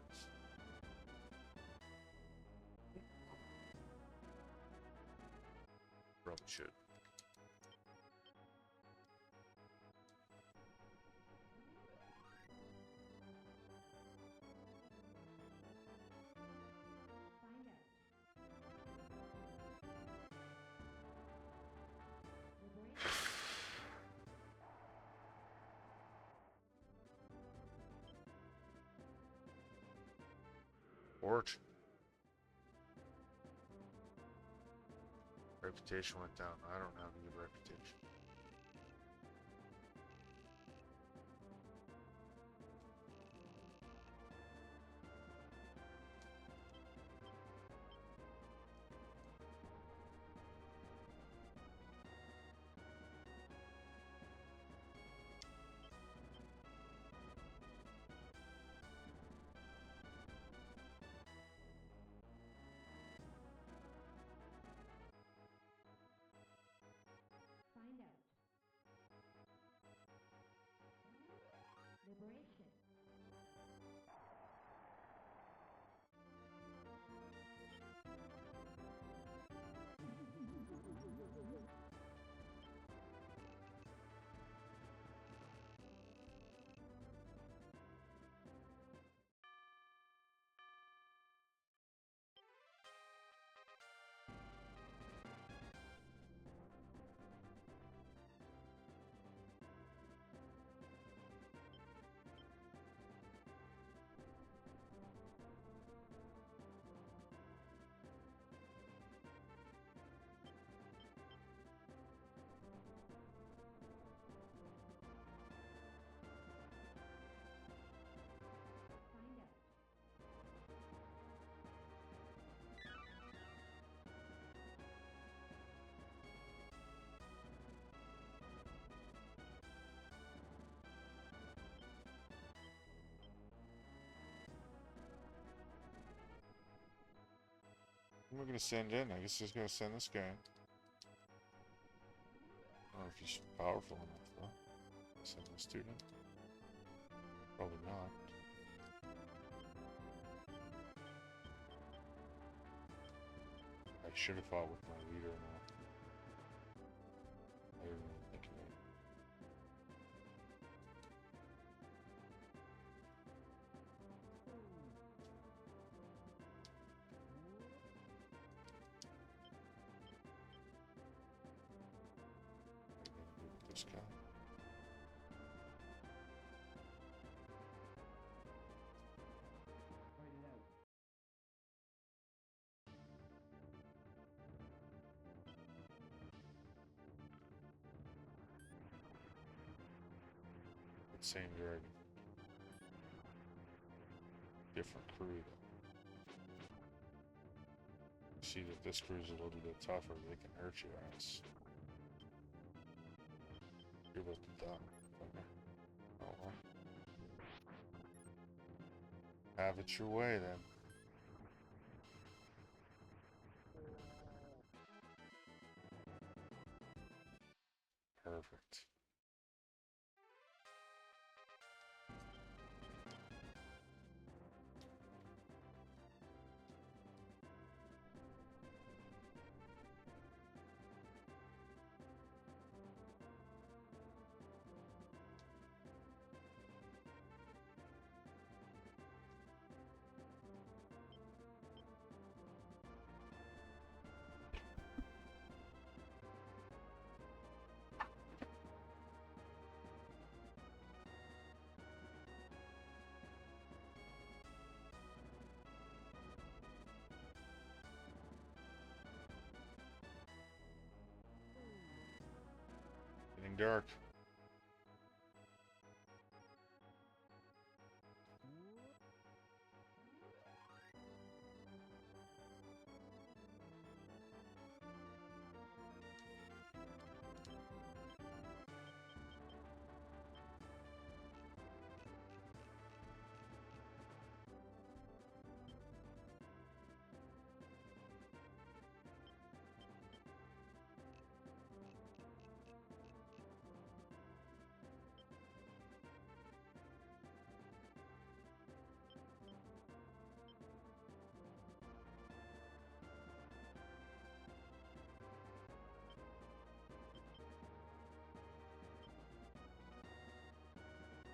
Probably should. Fortune. Reputation went down. I don't have a good reputation. Who am I gonna send in? I guess I just gotta send this guy in. I don't know if he's powerful enough though. Send this dude in. Probably not. I should have fought with my leader now. I didn't even think of it. This guy. Same dragon. Different crew though. See that this crew's a little bit tougher, they can hurt your ass. You're about to die. Okay. Oh well. Have it your way then. Perfect. getting dark.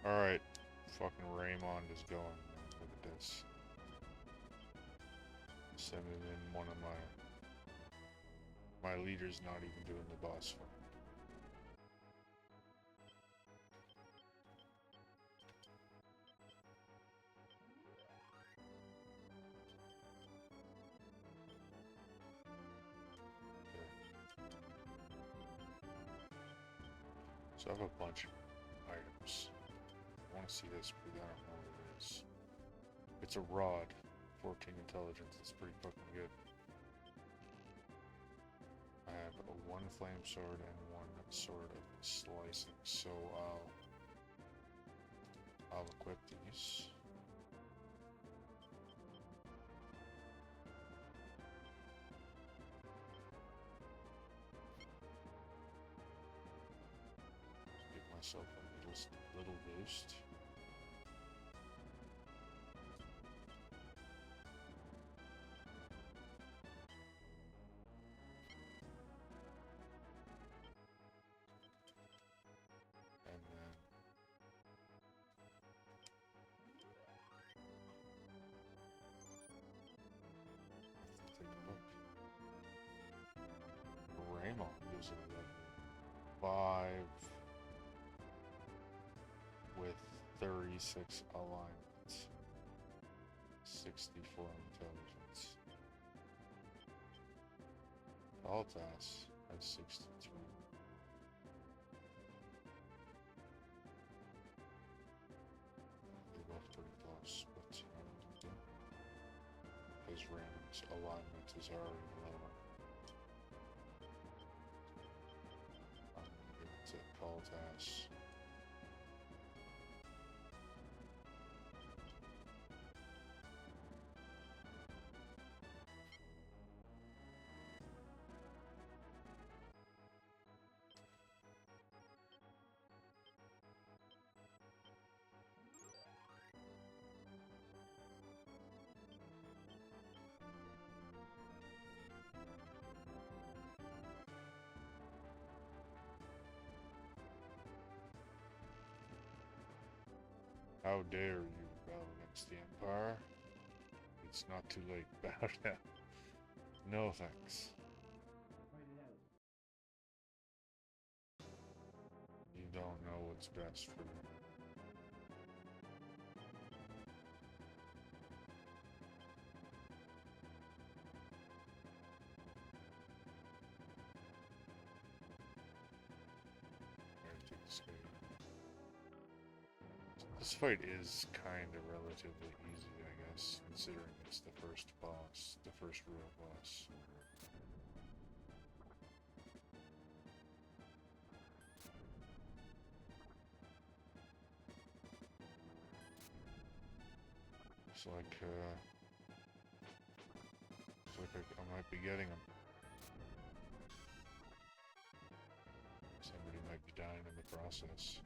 Alright. Fucking Raymond is going. Look at this. Sending in one of my leader's not even doing the boss fight. So I have a bunch of items. I want to see this, but I don't know what it is. It's a rod. 14 intelligence. It's pretty fucking good. I have a 1 flame sword and 1 sword of slicing. So I'll equip these. Give myself a little boost. And then take a look. Raymond is a level 5 with 36 alignments, 64 intelligence. Altas has 63. They're both pretty close, but his Raymond's alignment is already lower. I'm gonna give it to Altas. How dare you rebel against the Empire? It's not too late. Bow down. No thanks. You don't know what's best for you. Alright, take this guy. This fight is kind of relatively easy, I guess, considering it's the first boss, the first real boss. Looks like I might be getting him. Somebody might be dying in the process.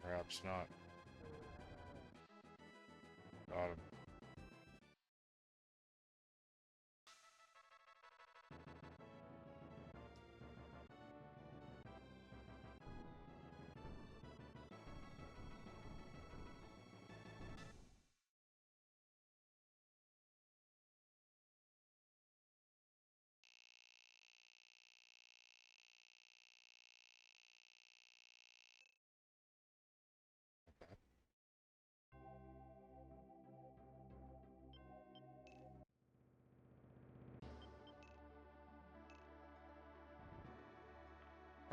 Perhaps not. Got him.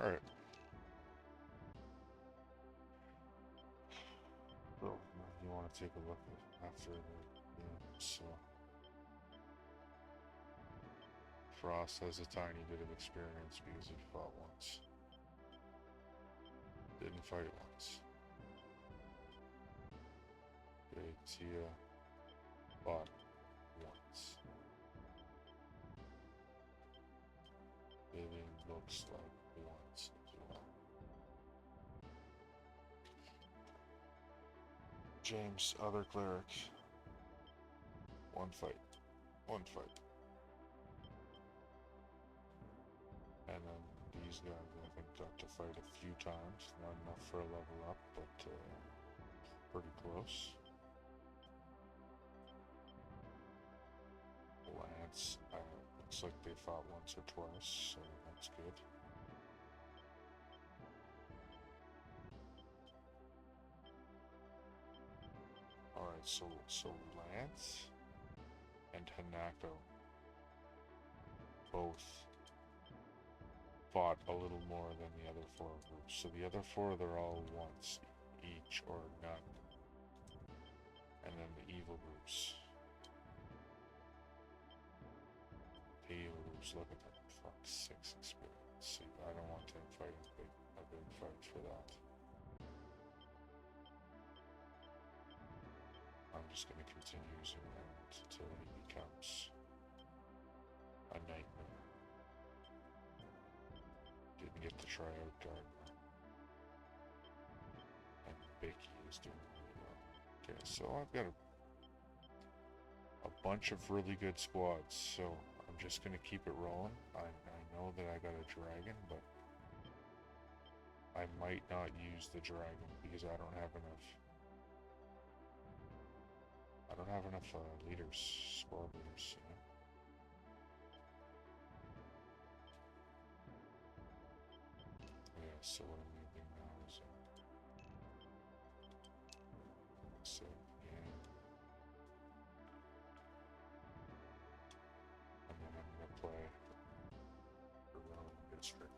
Alright. So, you want to take a look at after the so Frost has a tiny bit of experience because he fought once. Didn't fight once. Okay, Tia fought once. Vivian looks like once as well. James, other cleric. One fight. One fight. And then these guys, I think, got to fight a few times. Not enough for a level up, but pretty close. Lance, looks like they fought once or twice, so that's good. Alright, so Lance and Hanako both fought a little more than the other four groups. So the other four, they're all once each or none. And then the evil groups. The evil groups, look at that. Fuck, 6 experience. See, I don't want to fight a big fight for that. I'm just going to continue using that until he becomes a nightmare. Didn't get to try out Gardner. And Becky is doing really well. Okay, so I've got a bunch of really good squads, so I'm just going to keep it rolling. I know that I got a dragon, but I might not use the dragon because I don't have enough. I don't have enough leaders, squad leaders, you know? Yeah, so what I'm going to do now is save game. And then I'm going to play the Roman district.